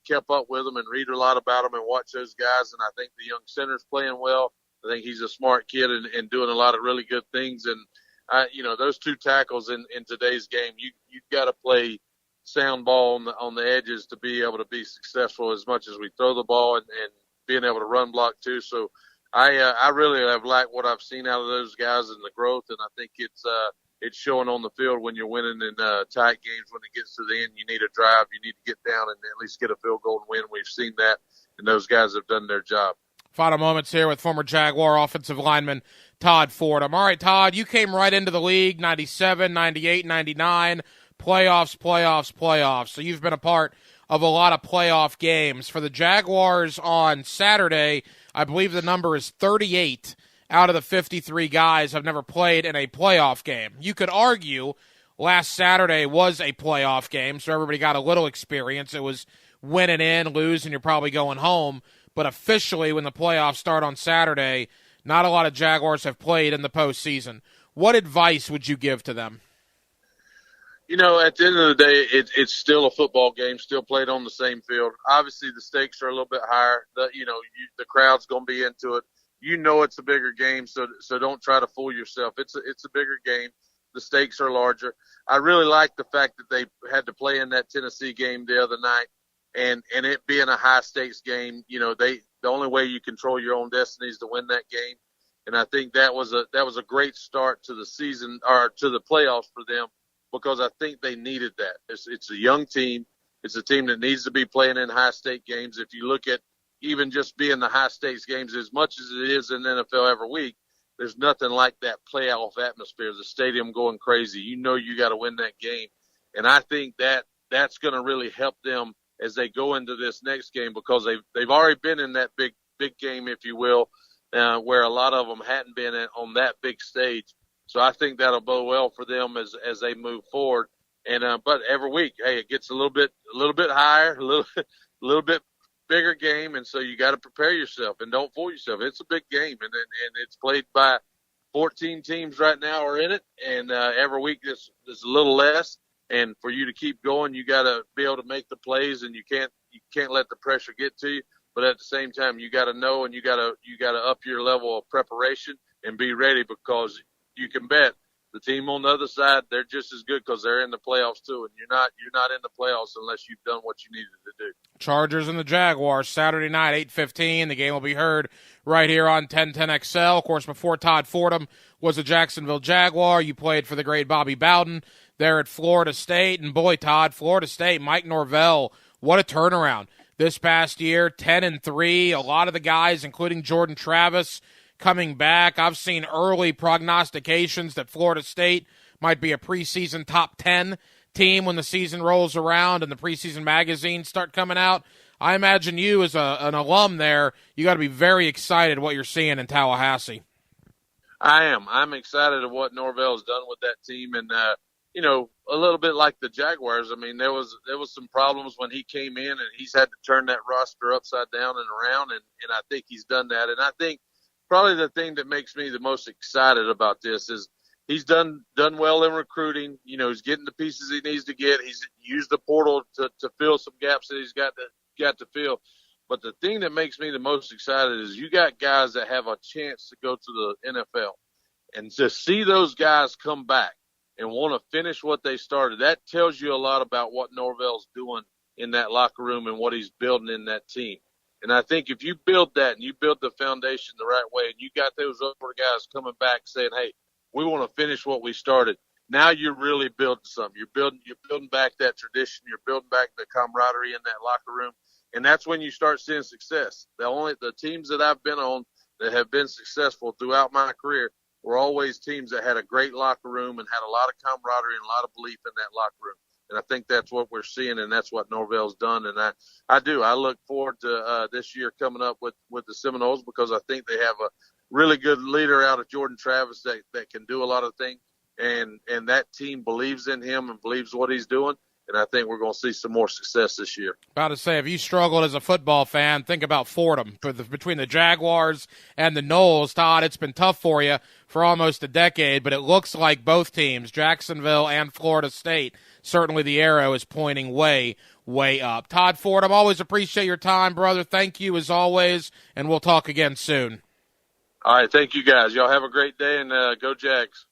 kept up with them and read a lot about them and watch those guys. And I think the young center's playing well. I think he's a smart kid and doing a lot of really good things. And those two tackles in today's game, you've got to play sound ball on the edges to be able to be successful as much as we throw the ball and being able to run block too. So I really have liked what I've seen out of those guys and the growth. And I think it's showing on the field when you're winning in tight games. When it gets to the end, you need a drive. You need to get down and at least get a field goal and win. We've seen that, and those guys have done their job. Final moments here with former Jaguar offensive lineman Todd Fordham. All right, Todd, you came right into the league, 97, 98, 99, playoffs. So you've been a part of a lot of playoff games. For the Jaguars on Saturday, I believe the number is 38 out of the 53 guys have never played in a playoff game. You could argue last Saturday was a playoff game, so everybody got a little experience. It was win and in, lose, and you're probably going home. But officially, when the playoffs start on Saturday, not a lot of Jaguars have played in the postseason. What advice would you give to them? At the end of the day, it's still a football game, still played on the same field. Obviously, the stakes are a little bit higher. The crowd's going to be into it. It's a bigger game, so don't try to fool yourself. It's a bigger game. The stakes are larger. I really like the fact that they had to play in that Tennessee game the other night. And it being a high stakes game, the only way you control your own destiny is to win that game. And I think that was a great start to the season or to the playoffs for them because I think they needed that. It's a young team. It's a team that needs to be playing in high stake games. If you look at even just being the high stakes games, as much as it is in the NFL every week, there's nothing like that playoff atmosphere, the stadium going crazy. You got to win that game. And I think that's going to really help them as they go into this next game because they've already been in that big game, if you will, where a lot of them hadn't been on that big stage. So I think that'll bode well for them as they move forward. And but every week, hey, it gets a little bit higher, a little bit bigger game, and so you got to prepare yourself and don't fool yourself. It's a big game, and it's played by 14 teams right now are in it, and every week there's a little less. And for you to keep going, you got to be able to make the plays, and you can't let the pressure get to you. But at the same time, you got to know, and you got to up your level of preparation and be ready, because you can bet the team on the other side, they're just as good because they're in the playoffs too, and you're not in the playoffs unless you've done what you needed to do. Chargers and the Jaguars, Saturday night, 8:15. The game will be heard right here on 1010XL. Of course, before Todd Fordham was a Jacksonville Jaguar, you played for the great Bobby Bowden there at Florida State. And boy, Todd, Florida State, Mike Norvell, what a turnaround this past year, 10-3. A lot of the guys, including Jordan Travis, coming back. I've seen early prognostications that Florida State might be a preseason top 10 team when the season rolls around and the preseason magazines start coming out. I imagine you, as an alum there, you got to be very excited what you're seeing in Tallahassee. I am. I'm excited of what Norvell's done with that team, and a little bit like the Jaguars. I mean, there was some problems when he came in, and he's had to turn that roster upside down and around, and I think he's done that. And I think probably the thing that makes me the most excited about this is he's done well in recruiting. He's getting the pieces he needs to get. He's used the portal to fill some gaps that he's got to fill. But the thing that makes me the most excited is you got guys that have a chance to go to the NFL, and to see those guys come back and want to finish what they started, that tells you a lot about what Norvell's doing in that locker room and what he's building in that team. And I think if you build that and you build the foundation the right way, and you got those other guys coming back saying, hey, we want to finish what we started, now you're really building something. You're building back that tradition. You're building back the camaraderie in that locker room. And that's when you start seeing success. The teams that I've been on that have been successful throughout my career were always teams that had a great locker room and had a lot of camaraderie and a lot of belief in that locker room. And I think that's what we're seeing, and that's what Norvell's done. And I look forward to this year coming up with the Seminoles, because I think they have a really good leader out of Jordan Travis that can do a lot of things. And that team believes in him and believes what he's doing. And I think we're going to see some more success this year. About to say, if you struggled as a football fan, think about Fordham. Between the Jaguars and the Noles, Todd, it's been tough for you for almost a decade, but it looks like both teams, Jacksonville and Florida State, certainly the arrow is pointing way, way up. Todd Fordham, always appreciate your time, brother. Thank you as always, and we'll talk again soon. All right, thank you guys. Y'all have a great day, and go Jags.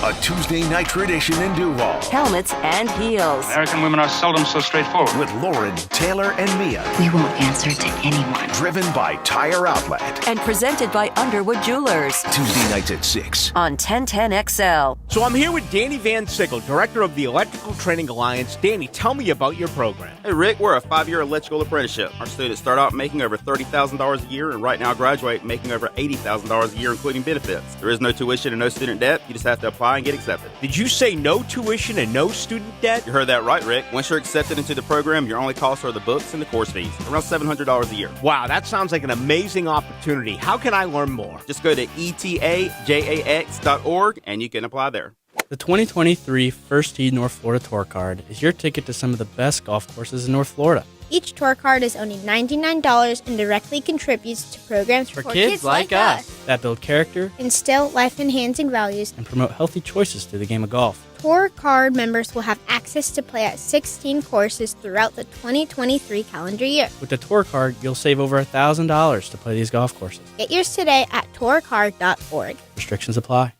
A Tuesday night tradition in Duval. Helmets and heels. American women are seldom so straightforward. With Lauren, Taylor, and Mia. We won't answer to anyone. Driven by Tire Outlet. And presented by Underwood Jewelers. Tuesday nights at 6. On 1010XL. So I'm here with Danny Van Sickle, Director of the Electrical Training Alliance. Danny, tell me about your program. Hey, Rick, we're a 5-year electrical apprenticeship. Our students start out making over $30,000 a year, and right now graduate making over $80,000 a year, including benefits. There is no tuition and no student debt. You just have to apply and get accepted. Did you say no tuition and no student debt? You heard that right, Rick. Once you're accepted into the program, your only costs are the books and the course fees, around $700 a year. Wow, that sounds like an amazing opportunity. How can I learn more? Just go to etajax.org and you can apply there. The 2023 First Tee North Florida Tour Card is your ticket to some of the best golf courses in North Florida. Each tour card is only $99 and directly contributes to programs for kids like us that build character, instill life-enhancing values, and promote healthy choices to the game of golf. Tour card members will have access to play at 16 courses throughout the 2023 calendar year. With the tour card, you'll save over $1,000 to play these golf courses. Get yours today at tourcard.org. Restrictions apply.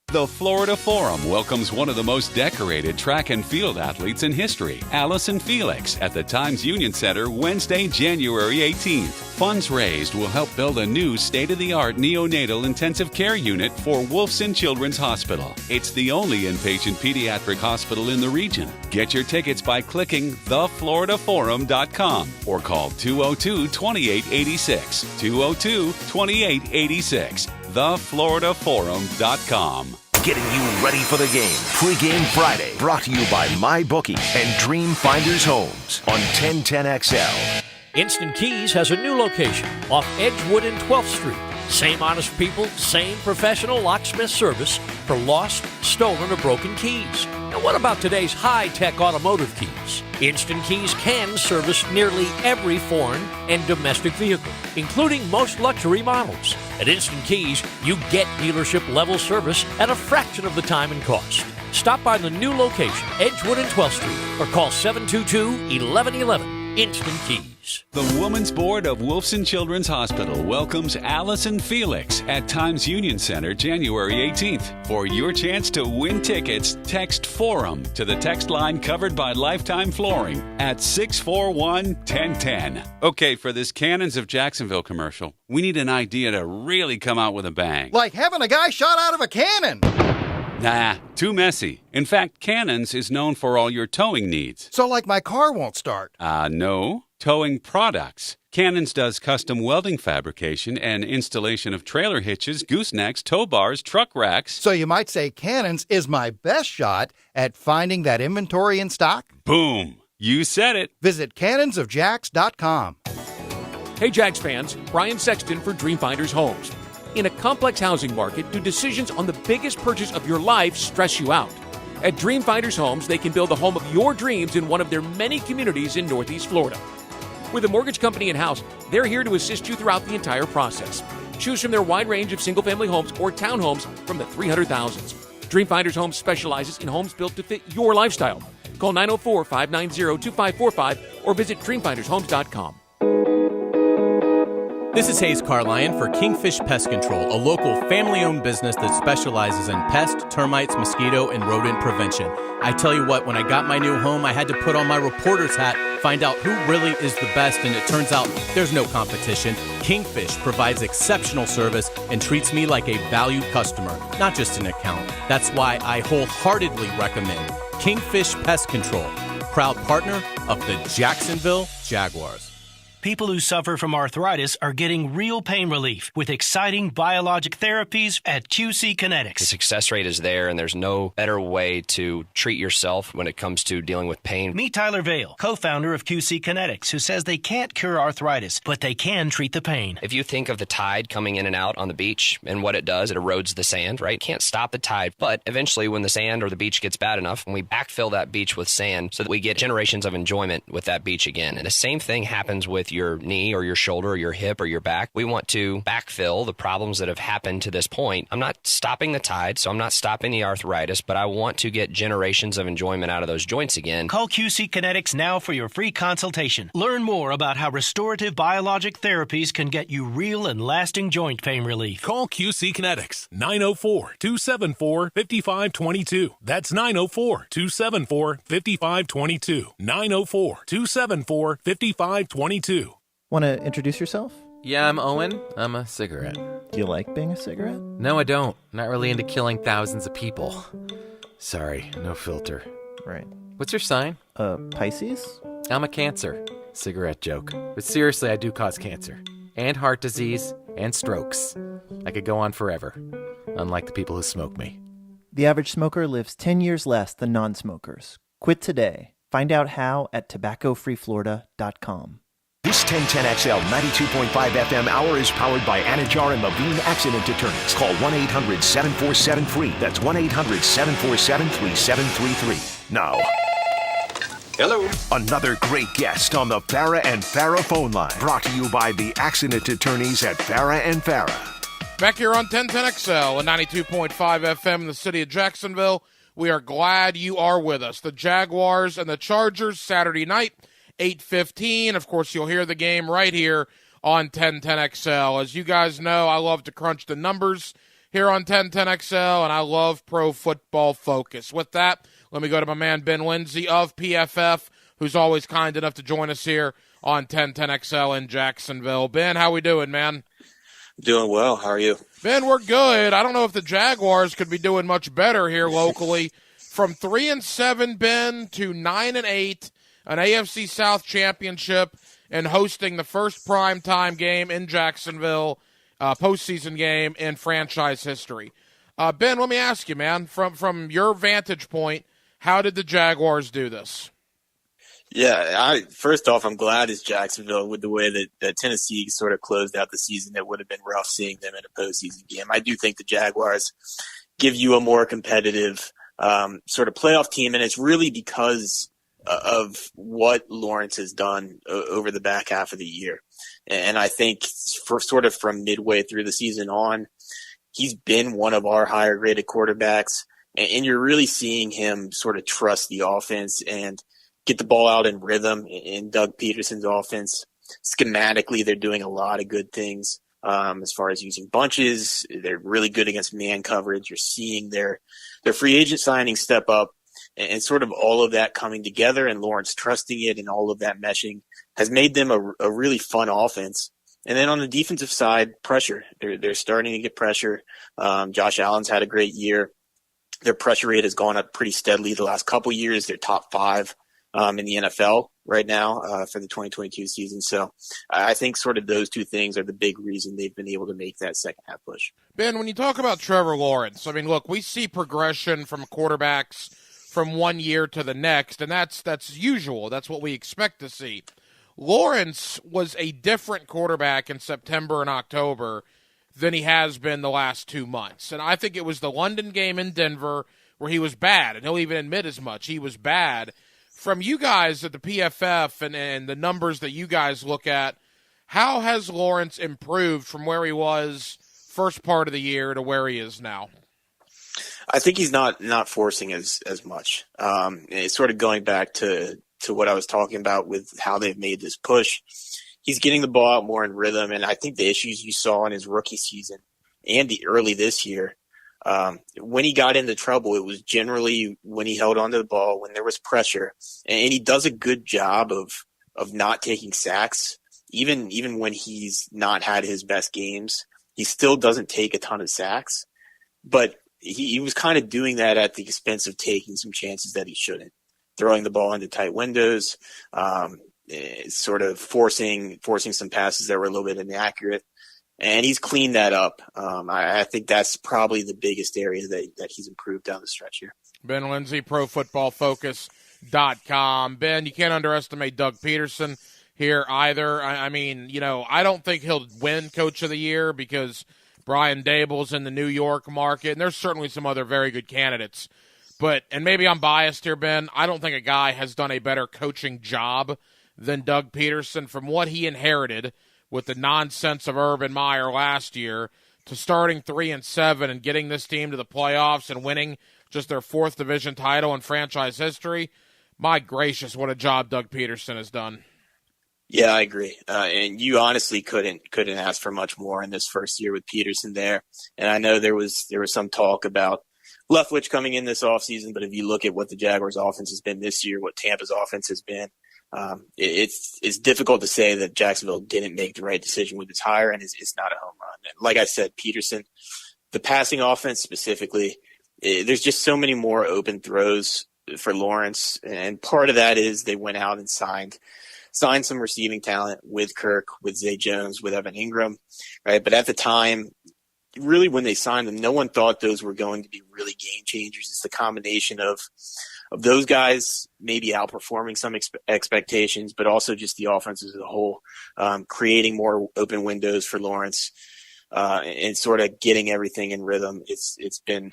The Florida Forum welcomes one of the most decorated track and field athletes in history, Allison Felix, at the Times Union Center Wednesday, January 18th. Funds raised will help build a new state-of-the-art neonatal intensive care unit for Wolfson Children's Hospital. It's the only inpatient pediatric hospital in the region. Get your tickets by clicking thefloridaforum.com or call 202-2886. 202-2886. thefloridaforum.com. Getting you ready for the game. Pre-Game Friday, brought to you by MyBookie and Dream Finders Homes on 1010XL. Instant Keys has a new location off Edgewood and 12th Street. Same honest people, same professional locksmith service for lost, stolen, or broken keys. And what about today's high-tech automotive keys? Instant Keys can service nearly every foreign and domestic vehicle, including most luxury models. At Instant Keys, you get dealership-level service at a fraction of the time and cost. Stop by the new location, Edgewood and 12th Street, or call 722-1111. Instant Keys. The Women's Board of Wolfson Children's Hospital welcomes Allison Felix at Times Union Center January 18th. For your chance to win tickets, text FORUM to the text line covered by Lifetime Flooring at 641-1010. Okay, for this Cannons of Jacksonville commercial, we need an idea to really come out with a bang. Like having a guy shot out of a cannon. Nah, too messy. In fact, Cannons is known for all your towing needs. So like my car won't start. No. Towing products. Cannons does custom welding fabrication and installation of trailer hitches, goosenecks, tow bars, truck racks. So you might say Cannons is my best shot at finding that inventory in stock? Boom. You said it. Visit cannonsofjax.com. Hey, Jags fans. Brian Sexton for Dreamfinders Homes. In a complex housing market, do decisions on the biggest purchase of your life stress you out? At Dreamfinders Homes, they can build the home of your dreams in one of their many communities in Northeast Florida. With a mortgage company in-house, they're here to assist you throughout the entire process. Choose from their wide range of single-family homes or townhomes from the 300,000s. Dreamfinders Homes specializes in homes built to fit your lifestyle. Call 904-590-2545 or visit dreamfindershomes.com. This is Hayes Carlion for Kingfish Pest Control, a local family-owned business that specializes in pest, termites, mosquito, and rodent prevention. I tell you what, when I got my new home, I had to put on my reporter's hat, find out who really is the best, and it turns out there's no competition. Kingfish provides exceptional service and treats me like a valued customer, not just an account. That's why I wholeheartedly recommend Kingfish Pest Control, proud partner of the Jacksonville Jaguars. People who suffer from arthritis are getting real pain relief with exciting biologic therapies at QC Kinetics. The success rate is there, and there's no better way to treat yourself when it comes to dealing with pain. Meet Tyler Vale, co-founder of QC Kinetics, who says they can't cure arthritis, but they can treat the pain. If you think of the tide coming in and out on the beach and what it does, it erodes the sand, right? Can't stop the tide, but eventually when the sand or the beach gets bad enough, we backfill that beach with sand so that we get generations of enjoyment with that beach again. And the same thing happens with your knee or your shoulder or your hip or your back. We want to backfill the problems that have happened to this point. I'm not stopping the tide, so I'm not stopping the arthritis, but I want to get generations of enjoyment out of those joints again. Call QC Kinetics now for your free consultation. Learn more about how restorative biologic therapies can get you real and lasting joint pain relief. Call QC Kinetics, 904-274-5522. That's 904-274-5522. 904-274-5522. Want to introduce yourself? Yeah, I'm Owen. I'm a cigarette. Do you like being a cigarette? No, I don't. Not really into killing thousands of people. Sorry, no filter. Right. What's your sign? Pisces? I'm a Cancer. Cigarette joke. But seriously, I do cause cancer. And heart disease. And strokes. I could go on forever. Unlike the people who smoke me. The average smoker lives 10 years less than non-smokers. Quit today. Find out how at tobaccofreeflorida.com. This 1010XL 92.5 FM hour is powered by Anajar and Levine Accident Attorneys. Call 1-800-747-FREE. That's 1-800-747-3733. Now, hello. Another great guest on the Farah and Farah phone line. Brought to you by the Accident Attorneys at Farah and Farah. Back here on 1010XL and 92.5 FM in the city of Jacksonville. We are glad you are with us. The Jaguars and the Chargers Saturday night. 8:15. Of course, you'll hear the game right here on 1010XL. As you guys know, I love to crunch the numbers here on 1010XL, and I love Pro Football Focus. With that, let me go to my man Ben Lindsay of PFF, who's always kind enough to join us here on 1010XL in Jacksonville. Ben, how we doing, man? Doing well. How are you? Ben, we're good. I don't know if the Jaguars could be doing much better here locally. From 3-7, Ben, to 9-8. An AFC South championship and hosting the first primetime game in Jacksonville, postseason game in franchise history. Ben, let me ask you, man, from your vantage point, how did the Jaguars do this? Yeah, first off, I'm glad it's Jacksonville with the way that Tennessee sort of closed out the season. It would have been rough seeing them in a postseason game. I do think the Jaguars give you a more competitive sort of playoff team, and it's really because of what Lawrence has done over the back half of the year. And I think for sort of from midway through the season on, he's been one of our higher graded quarterbacks. And you're really seeing him sort of trust the offense and get the ball out in rhythm in Doug Peterson's offense. Schematically, they're doing a lot of good things as far as using bunches. They're really good against man coverage. You're seeing their free agent signings step up, and sort of all of that coming together and Lawrence trusting it and all of that meshing has made them a really fun offense. And then on the defensive side, pressure. They're starting to get pressure. Josh Allen's had a great year. Their pressure rate has gone up pretty steadily the last couple years. They're top 5 in the NFL right now for the 2022 season. So I think sort of those two things are the big reason they've been able to make that second half push. Ben, when you talk about Trevor Lawrence, I mean, look, we see progression from quarterbacks from one year to the next, and that's usual. That's what we expect to see. Lawrence was a different quarterback in September and October than he has been the last 2 months. And I think it was the London game in Denver where he was bad, and he'll even admit as much. He was bad. From you guys at the PFF and the numbers that you guys look at, how has Lawrence improved from where he was first part of the year to where he is now? I think he's not forcing as much. It's sort of going back to what I was talking about with how they've made this push. He's getting the ball out more in rhythm, and I think the issues you saw in his rookie season and the early this year, when he got into trouble, it was generally when he held onto the ball, when there was pressure, and he does a good job of not taking sacks. Even when he's not had his best games, he still doesn't take a ton of sacks, but he was kind of doing that at the expense of taking some chances that he shouldn't, throwing the ball into tight windows, sort of forcing some passes that were a little bit inaccurate. And he's cleaned that up. I think that's probably the biggest area that he's improved down the stretch here. Ben Lindsay, ProFootballFocus.com. Ben, you can't underestimate Doug Peterson here either. I mean, I don't think he'll win Coach of the Year because Brian Daboll's in the New York market, and there's certainly some other very good candidates. And maybe I'm biased here, Ben, I don't think a guy has done a better coaching job than Doug Peterson from what he inherited with the nonsense of Urban Meyer last year to starting 3-7 and getting this team to the playoffs and winning just their 4th division title in franchise history. My gracious, what a job Doug Peterson has done. Yeah, I agree. And you honestly couldn't ask for much more in this first year with Peterson there. And I know there was some talk about Leftwich coming in this offseason, but if you look at what the Jaguars' offense has been this year, what Tampa's offense has been, it's difficult to say that Jacksonville didn't make the right decision with this hire, and it's not a home run. And like I said, Peterson, the passing offense specifically, there's just so many more open throws for Lawrence, and part of that is they went out and signed some receiving talent with Kirk, with Zay Jones, with Evan Ingram, right? But at the time, really when they signed them, no one thought those were going to be really game changers. It's the combination of those guys maybe outperforming some expectations, but also just the offense as a whole, creating more open windows for Lawrence and sort of getting everything in rhythm. It's been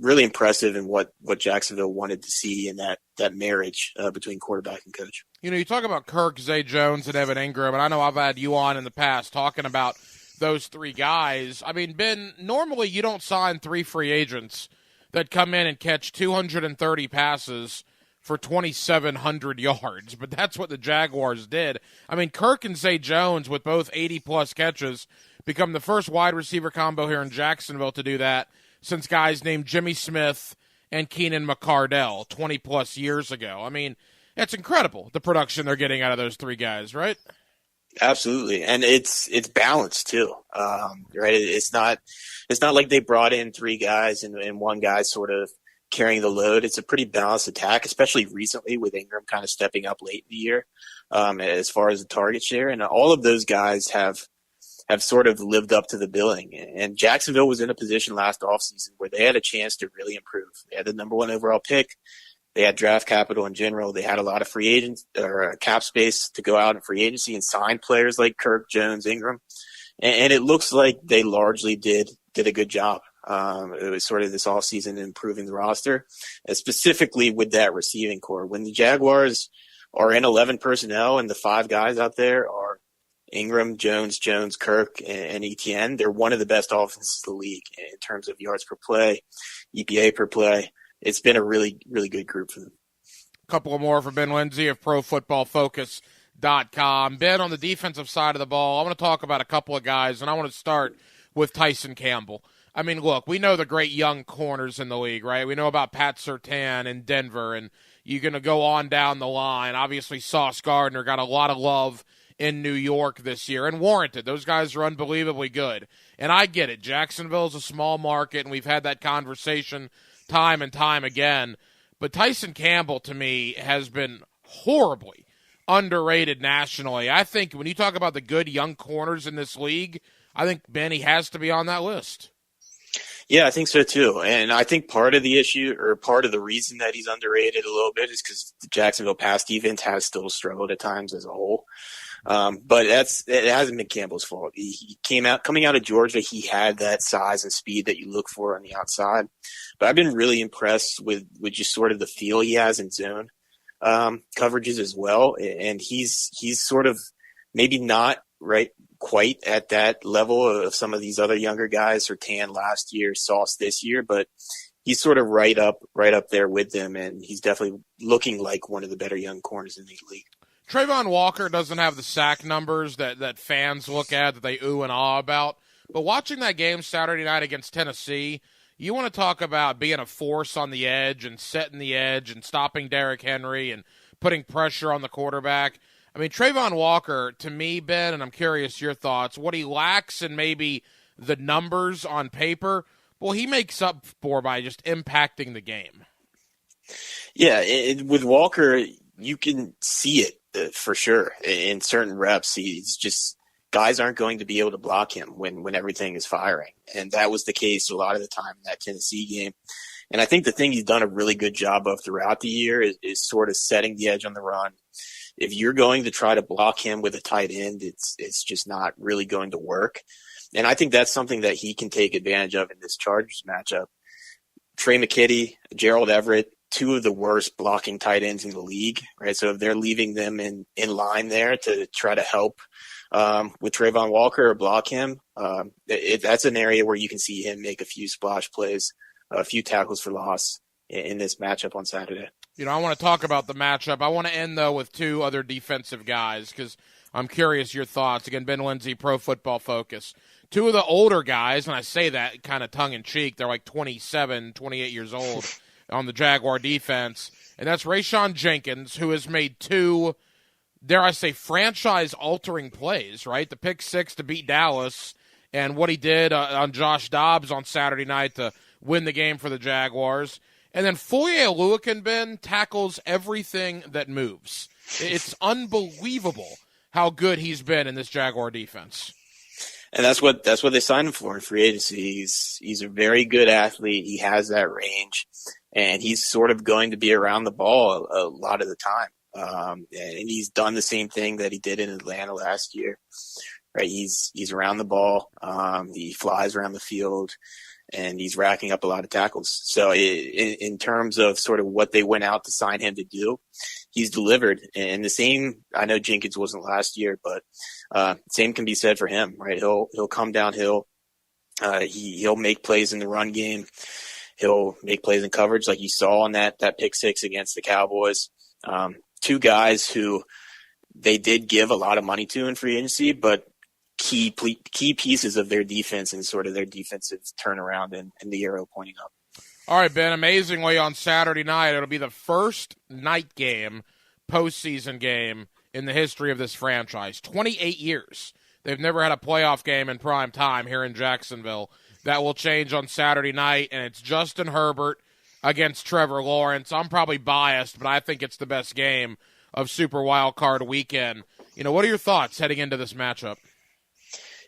really impressive in what Jacksonville wanted to see in that marriage between quarterback and coach. You talk about Kirk, Zay Jones, and Evan Ingram, and I know I've had you on in the past talking about those 3 guys. I mean, Ben, normally you don't sign 3 free agents that come in and catch 230 passes for 2,700 yards, but that's what the Jaguars did. I mean, Kirk and Zay Jones, with both 80-plus catches, become the first wide receiver combo here in Jacksonville to do that since guys named Jimmy Smith and Keenan McCardell 20-plus years ago. I mean, it's incredible, the production they're getting out of those 3 guys, right? Absolutely, and it's balanced too, right? It's not like they brought in 3 guys and one guy sort of carrying the load. It's a pretty balanced attack, especially recently with Ingram kind of stepping up late in the year as far as the target share, and all of those guys have sort of lived up to the billing. And Jacksonville was in a position last offseason where they had a chance to really improve. They had the number 1 overall pick. They had draft capital in general. They had a lot of free agents or cap space to go out in free agency and sign players like Kirk, Jones, Ingram. And it looks like they largely did a good job. It was sort of this all season improving the roster, and specifically with that receiving core. When the Jaguars are in 11 personnel and the 5 guys out there are Ingram, Jones, Kirk, and Etienne, they're one of the best offenses in the league in terms of yards per play, EPA per play. It's been a really, really good group for them. A couple of more for Ben Lindsay of ProFootballFocus.com. Ben, on the defensive side of the ball, I want to talk about a couple of guys, and I want to start with Tyson Campbell. I mean, look, we know the great young corners in the league, right? We know about Pat Surtain in Denver, and you're going to go on down the line. Obviously, Sauce Gardner got a lot of love in New York this year, and warranted. Those guys are unbelievably good. And I get it. Jacksonville is a small market, and we've had that conversation time and time again. But Tyson Campbell, to me, has been horribly underrated nationally. I think when you talk about the good young corners in this league, I think Benny has to be on that list. Yeah, I think so too. And I think part of the issue, or part of the reason that he's underrated a little bit, is because the Jacksonville pass defense has still struggled at times as a whole. But it hasn't been Campbell's fault. He coming out of Georgia, he had that size and speed that you look for on the outside. But I've been really impressed with just sort of the feel he has in zone coverages as well. And he's sort of maybe not right quite at that level of some of these other younger guys, or Tan last year, Sauce this year, but he's sort of right up there with them, and he's definitely looking like one of the better young corners in the league. Trayvon Walker doesn't have the sack numbers that fans look at, that they ooh and ah about, but watching that game Saturday night against Tennessee, you want to talk about being a force on the edge and setting the edge and stopping Derrick Henry and putting pressure on the quarterback. I mean, Trayvon Walker, to me, Ben, and I'm curious your thoughts, what he lacks in maybe the numbers on paper, well, he makes up for by just impacting the game. Yeah, with Walker, you can see it for sure. In certain reps, he's just, guys aren't going to be able to block him when everything is firing. And that was the case a lot of the time in that Tennessee game. And I think the thing he's done a really good job of throughout the year is sort of setting the edge on the run. If you're going to try to block him with a tight end, it's just not really going to work. And I think that's something that he can take advantage of in this Chargers matchup. Trey McKitty, Gerald Everett, 2 of the worst blocking tight ends in the league, right? So if they're leaving them in line there to try to help with Trayvon Walker or block him, that's an area where you can see him make a few splash plays, a few tackles for loss in this matchup on Saturday. You know, I want to talk about the matchup. I want to end, though, with 2 other defensive guys because I'm curious your thoughts. Again, Ben Lindsay, Pro Football Focus. 2 of the older guys, and I say that kind of tongue-in-cheek, they're like 27, 28 years old on the Jaguar defense, and that's Rayshawn Jenkins, who has made 2, dare I say, franchise-altering plays, right? The pick 6 to beat Dallas and what he did on Josh Dobbs on Saturday night to win the game for the Jaguars. And then Foye Oluokun, Ben, tackles everything that moves. It's unbelievable how good he's been in this Jaguar defense. And that's what they signed him for in free agency. He's a very good athlete. He has that range, and he's sort of going to be around the ball a lot of the time. And he's done the same thing that he did in Atlanta last year. Right? He's around the ball. He flies around the field, and he's racking up a lot of tackles. So in terms of sort of what they went out to sign him to do, he's delivered. And the same, I know Jenkins wasn't last year, but same can be said for him, right? He'll come downhill. He'll make plays in the run game. He'll make plays in coverage like you saw on that pick 6 against the Cowboys. 2 guys who they did give a lot of money to in free agency, but key pieces of their defense and sort of their defensive turnaround and the arrow pointing up. All right, Ben, amazingly on Saturday night, it'll be the first night game, postseason game in the history of this franchise. 28 years. They've never had a playoff game in prime time here in Jacksonville. That will change on Saturday night, and it's Justin Herbert against Trevor Lawrence. I'm probably biased, but I think it's the best game of Super Wildcard Weekend. You know, what are your thoughts heading into this matchup?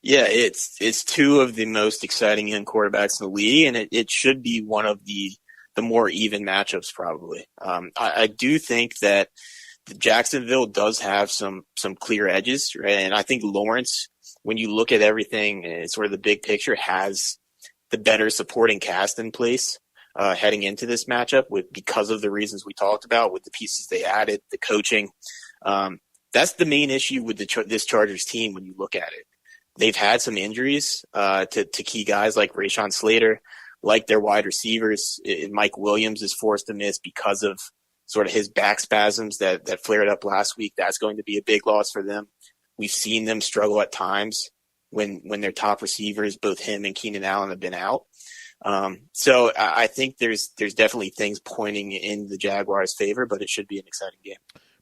Yeah, it's 2 of the most exciting young quarterbacks in the league, and it should be one of the more even matchups probably. I do think that Jacksonville does have some clear edges, right? And I think Lawrence, when you look at everything, sort of the big picture, has the better supporting cast in place heading into this matchup because of the reasons we talked about with the pieces they added, the coaching. That's the main issue with this Chargers team when you look at it. They've had some injuries to key guys like Rashawn Slater, like their wide receivers. Mike Williams is forced to miss because of sort of his back spasms that flared up last week. That's going to be a big loss for them. We've seen them struggle at times when their top receivers, both him and Keenan Allen, have been out. So I think there's definitely things pointing in the Jaguars' favor, but it should be an exciting game.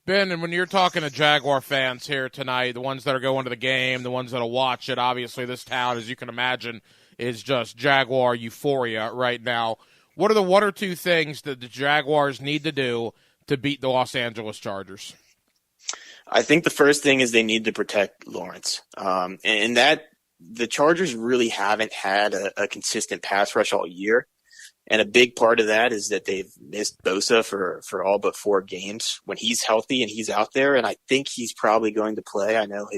Ben, and when you're talking to Jaguar fans here tonight, the ones that are going to the game, the ones that will watch it, obviously this town, as you can imagine, is just Jaguar euphoria right now. What are the one or two things that the Jaguars need to do to beat the Los Angeles Chargers? I think the first thing is they need to protect Lawrence. And that the Chargers really haven't had a consistent pass rush all year. And a big part of that is that they've missed Bosa for all but 4 games when he's healthy and he's out there. And I think he's probably going to play. I know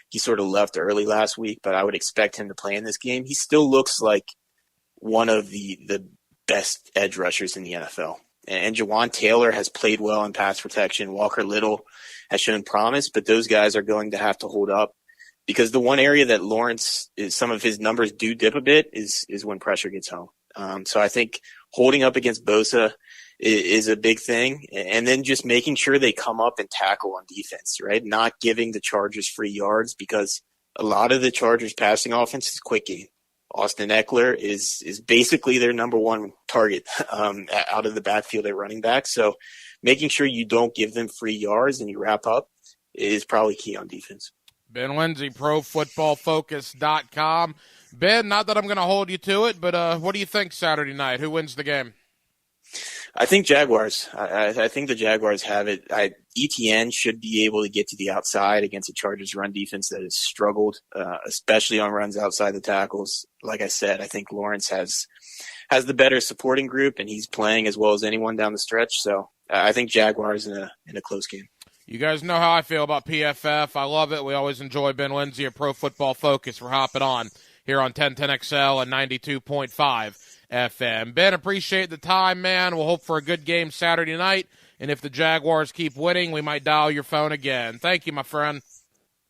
he sort of left early last week, but I would expect him to play in this game. He still looks like one of the best edge rushers in the NFL. And Jawan Taylor has played well in pass protection. Walker Little has shown promise, but those guys are going to have to hold up because the one area that Lawrence some of his numbers do dip a bit is when pressure gets home. So I think holding up against Bosa is a big thing. And then just making sure they come up and tackle on defense, right? Not giving the Chargers free yards because a lot of the Chargers passing offense is quick game. Austin Eckler is basically their number one target out of the backfield at running back. So making sure you don't give them free yards and you wrap up is probably key on defense. Ben Lindsay, ProFootballFocus.com. Ben, not that I'm going to hold you to it, but what do you think Saturday night? Who wins the game? I think Jaguars. I think the Jaguars have it. ETN should be able to get to the outside against a Chargers run defense that has struggled, especially on runs outside the tackles. Like I said, I think Lawrence has the better supporting group, and he's playing as well as anyone down the stretch. So I think Jaguars in a close game. You guys know how I feel about PFF. I love it. We always enjoy Ben Lindsay at Pro Football Focus for hopping on here on 1010XL and 92.5 FM. Ben, appreciate the time, man. We'll hope for a good game Saturday night. And if the Jaguars keep winning, we might dial your phone again. Thank you, my friend.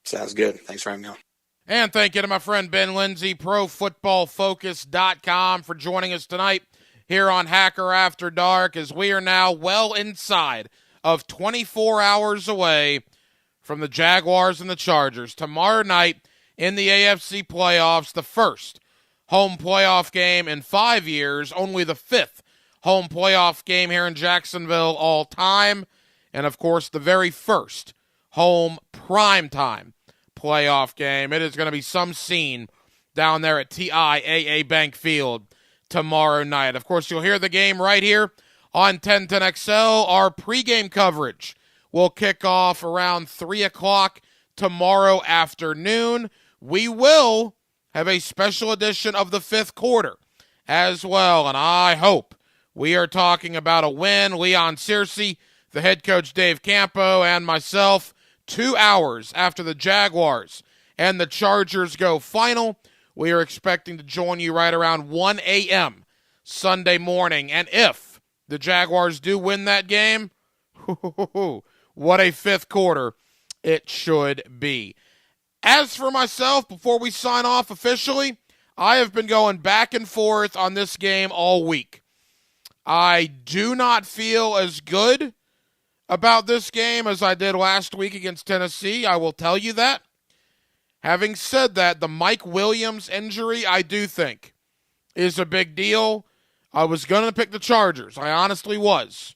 Sounds good. Thanks for having me on. And thank you to my friend Ben Lindsay, ProFootballFocus.com, for joining us tonight here on Hacker After Dark, as we are now well inside of 24 hours away from the Jaguars and the Chargers. Tomorrow night in the AFC playoffs, the first home playoff game in 5 years, only the 5th home playoff game here in Jacksonville all time, and of course the very first home primetime playoff game. It is going to be some scene down there at TIAA Bank Field tomorrow night. Of course, you'll hear the game right here on 1010XL. Our pregame coverage will kick off around 3 o'clock tomorrow afternoon. We will have a special edition of the 5th quarter as well, and I hope we are talking about a win. Leon Searcy, the head coach Dave Campo, and myself, 2 hours after the Jaguars and the Chargers go final. We are expecting to join you right around 1 a.m. Sunday morning, and if the Jaguars do win that game, what a 5th quarter it should be. As for myself, before we sign off officially, I have been going back and forth on this game all week. I do not feel as good about this game as I did last week against Tennessee. I will tell you that. Having said that, the Mike Williams injury, I do think, is a big deal. I was going to pick the Chargers. I honestly was.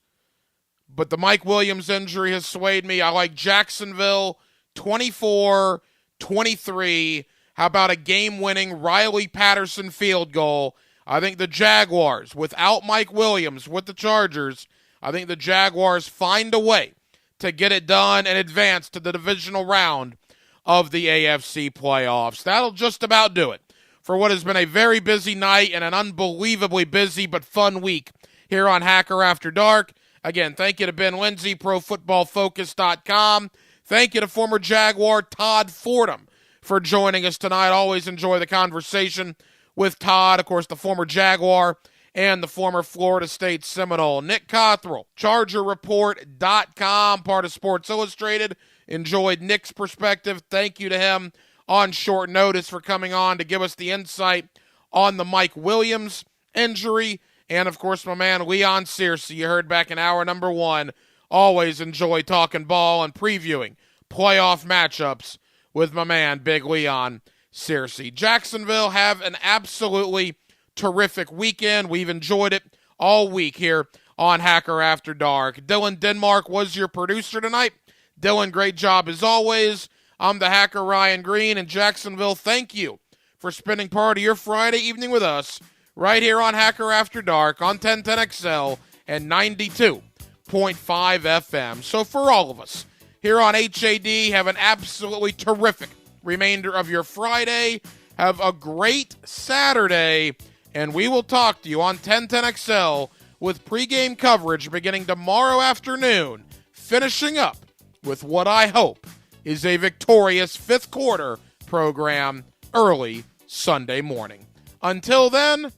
But the Mike Williams injury has swayed me. I like Jacksonville 24-23. How about a game-winning Riley Patterson field goal? I think the Jaguars, without Mike Williams, with the Chargers, I think the Jaguars find a way to get it done and advance to the divisional round of the AFC playoffs. That'll just about do it for what has been a very busy night and an unbelievably busy but fun week here on Hacker After Dark. Again, thank you to Ben Lindsay, ProFootballFocus.com. Thank you to former Jaguar Todd Fordham for joining us tonight. Always enjoy the conversation with Todd, of course, the former Jaguar and the former Florida State Seminole. Nick Cothrell, ChargerReport.com, part of Sports Illustrated. Enjoyed Nick's perspective. Thank you to him on short notice for coming on to give us the insight on the Mike Williams injury. And, of course, my man Leon Searcy, you heard back in hour number 1. Always enjoy talking ball and previewing playoff matchups with my man, Big Leon Searcy. Jacksonville have an absolutely terrific weekend. We've enjoyed it all week here on Hacker After Dark. Dylan Denmark was your producer tonight. Dylan, great job as always. I'm the Hacker Ryan Green in Jacksonville. Thank you for spending part of your Friday evening with us right here on Hacker After Dark on 1010XL and 92.5 FM. So for all of us here on HAD, have an absolutely terrific remainder of your Friday. Have a great Saturday, and we will talk to you on 1010XL with pregame coverage beginning tomorrow afternoon, finishing up with what I hope is a victorious fifth quarter program early Sunday morning. Until then,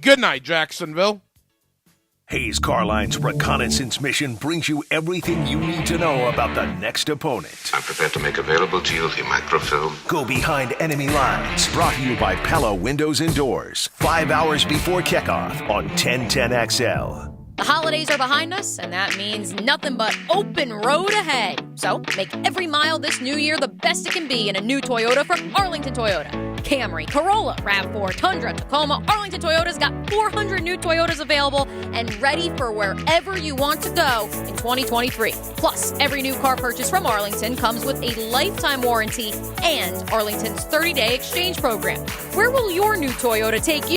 good night, Jacksonville. Hayes Carline's reconnaissance mission brings you everything you need to know about the next opponent. I'm prepared to make available to you the microfilm. Go behind enemy lines. Brought to you by Pella Windows and Doors. 5 hours before kickoff on 1010XL. The holidays are behind us, and that means nothing but open road ahead. So make every mile this new year the best it can be in a new Toyota from Arlington Toyota. Camry, Corolla, RAV4, Tundra, Tacoma, Arlington Toyota's got 400 new Toyotas available and ready for wherever you want to go in 2023. Plus, every new car purchase from Arlington comes with a lifetime warranty and Arlington's 30-day exchange program. Where will your new Toyota take you?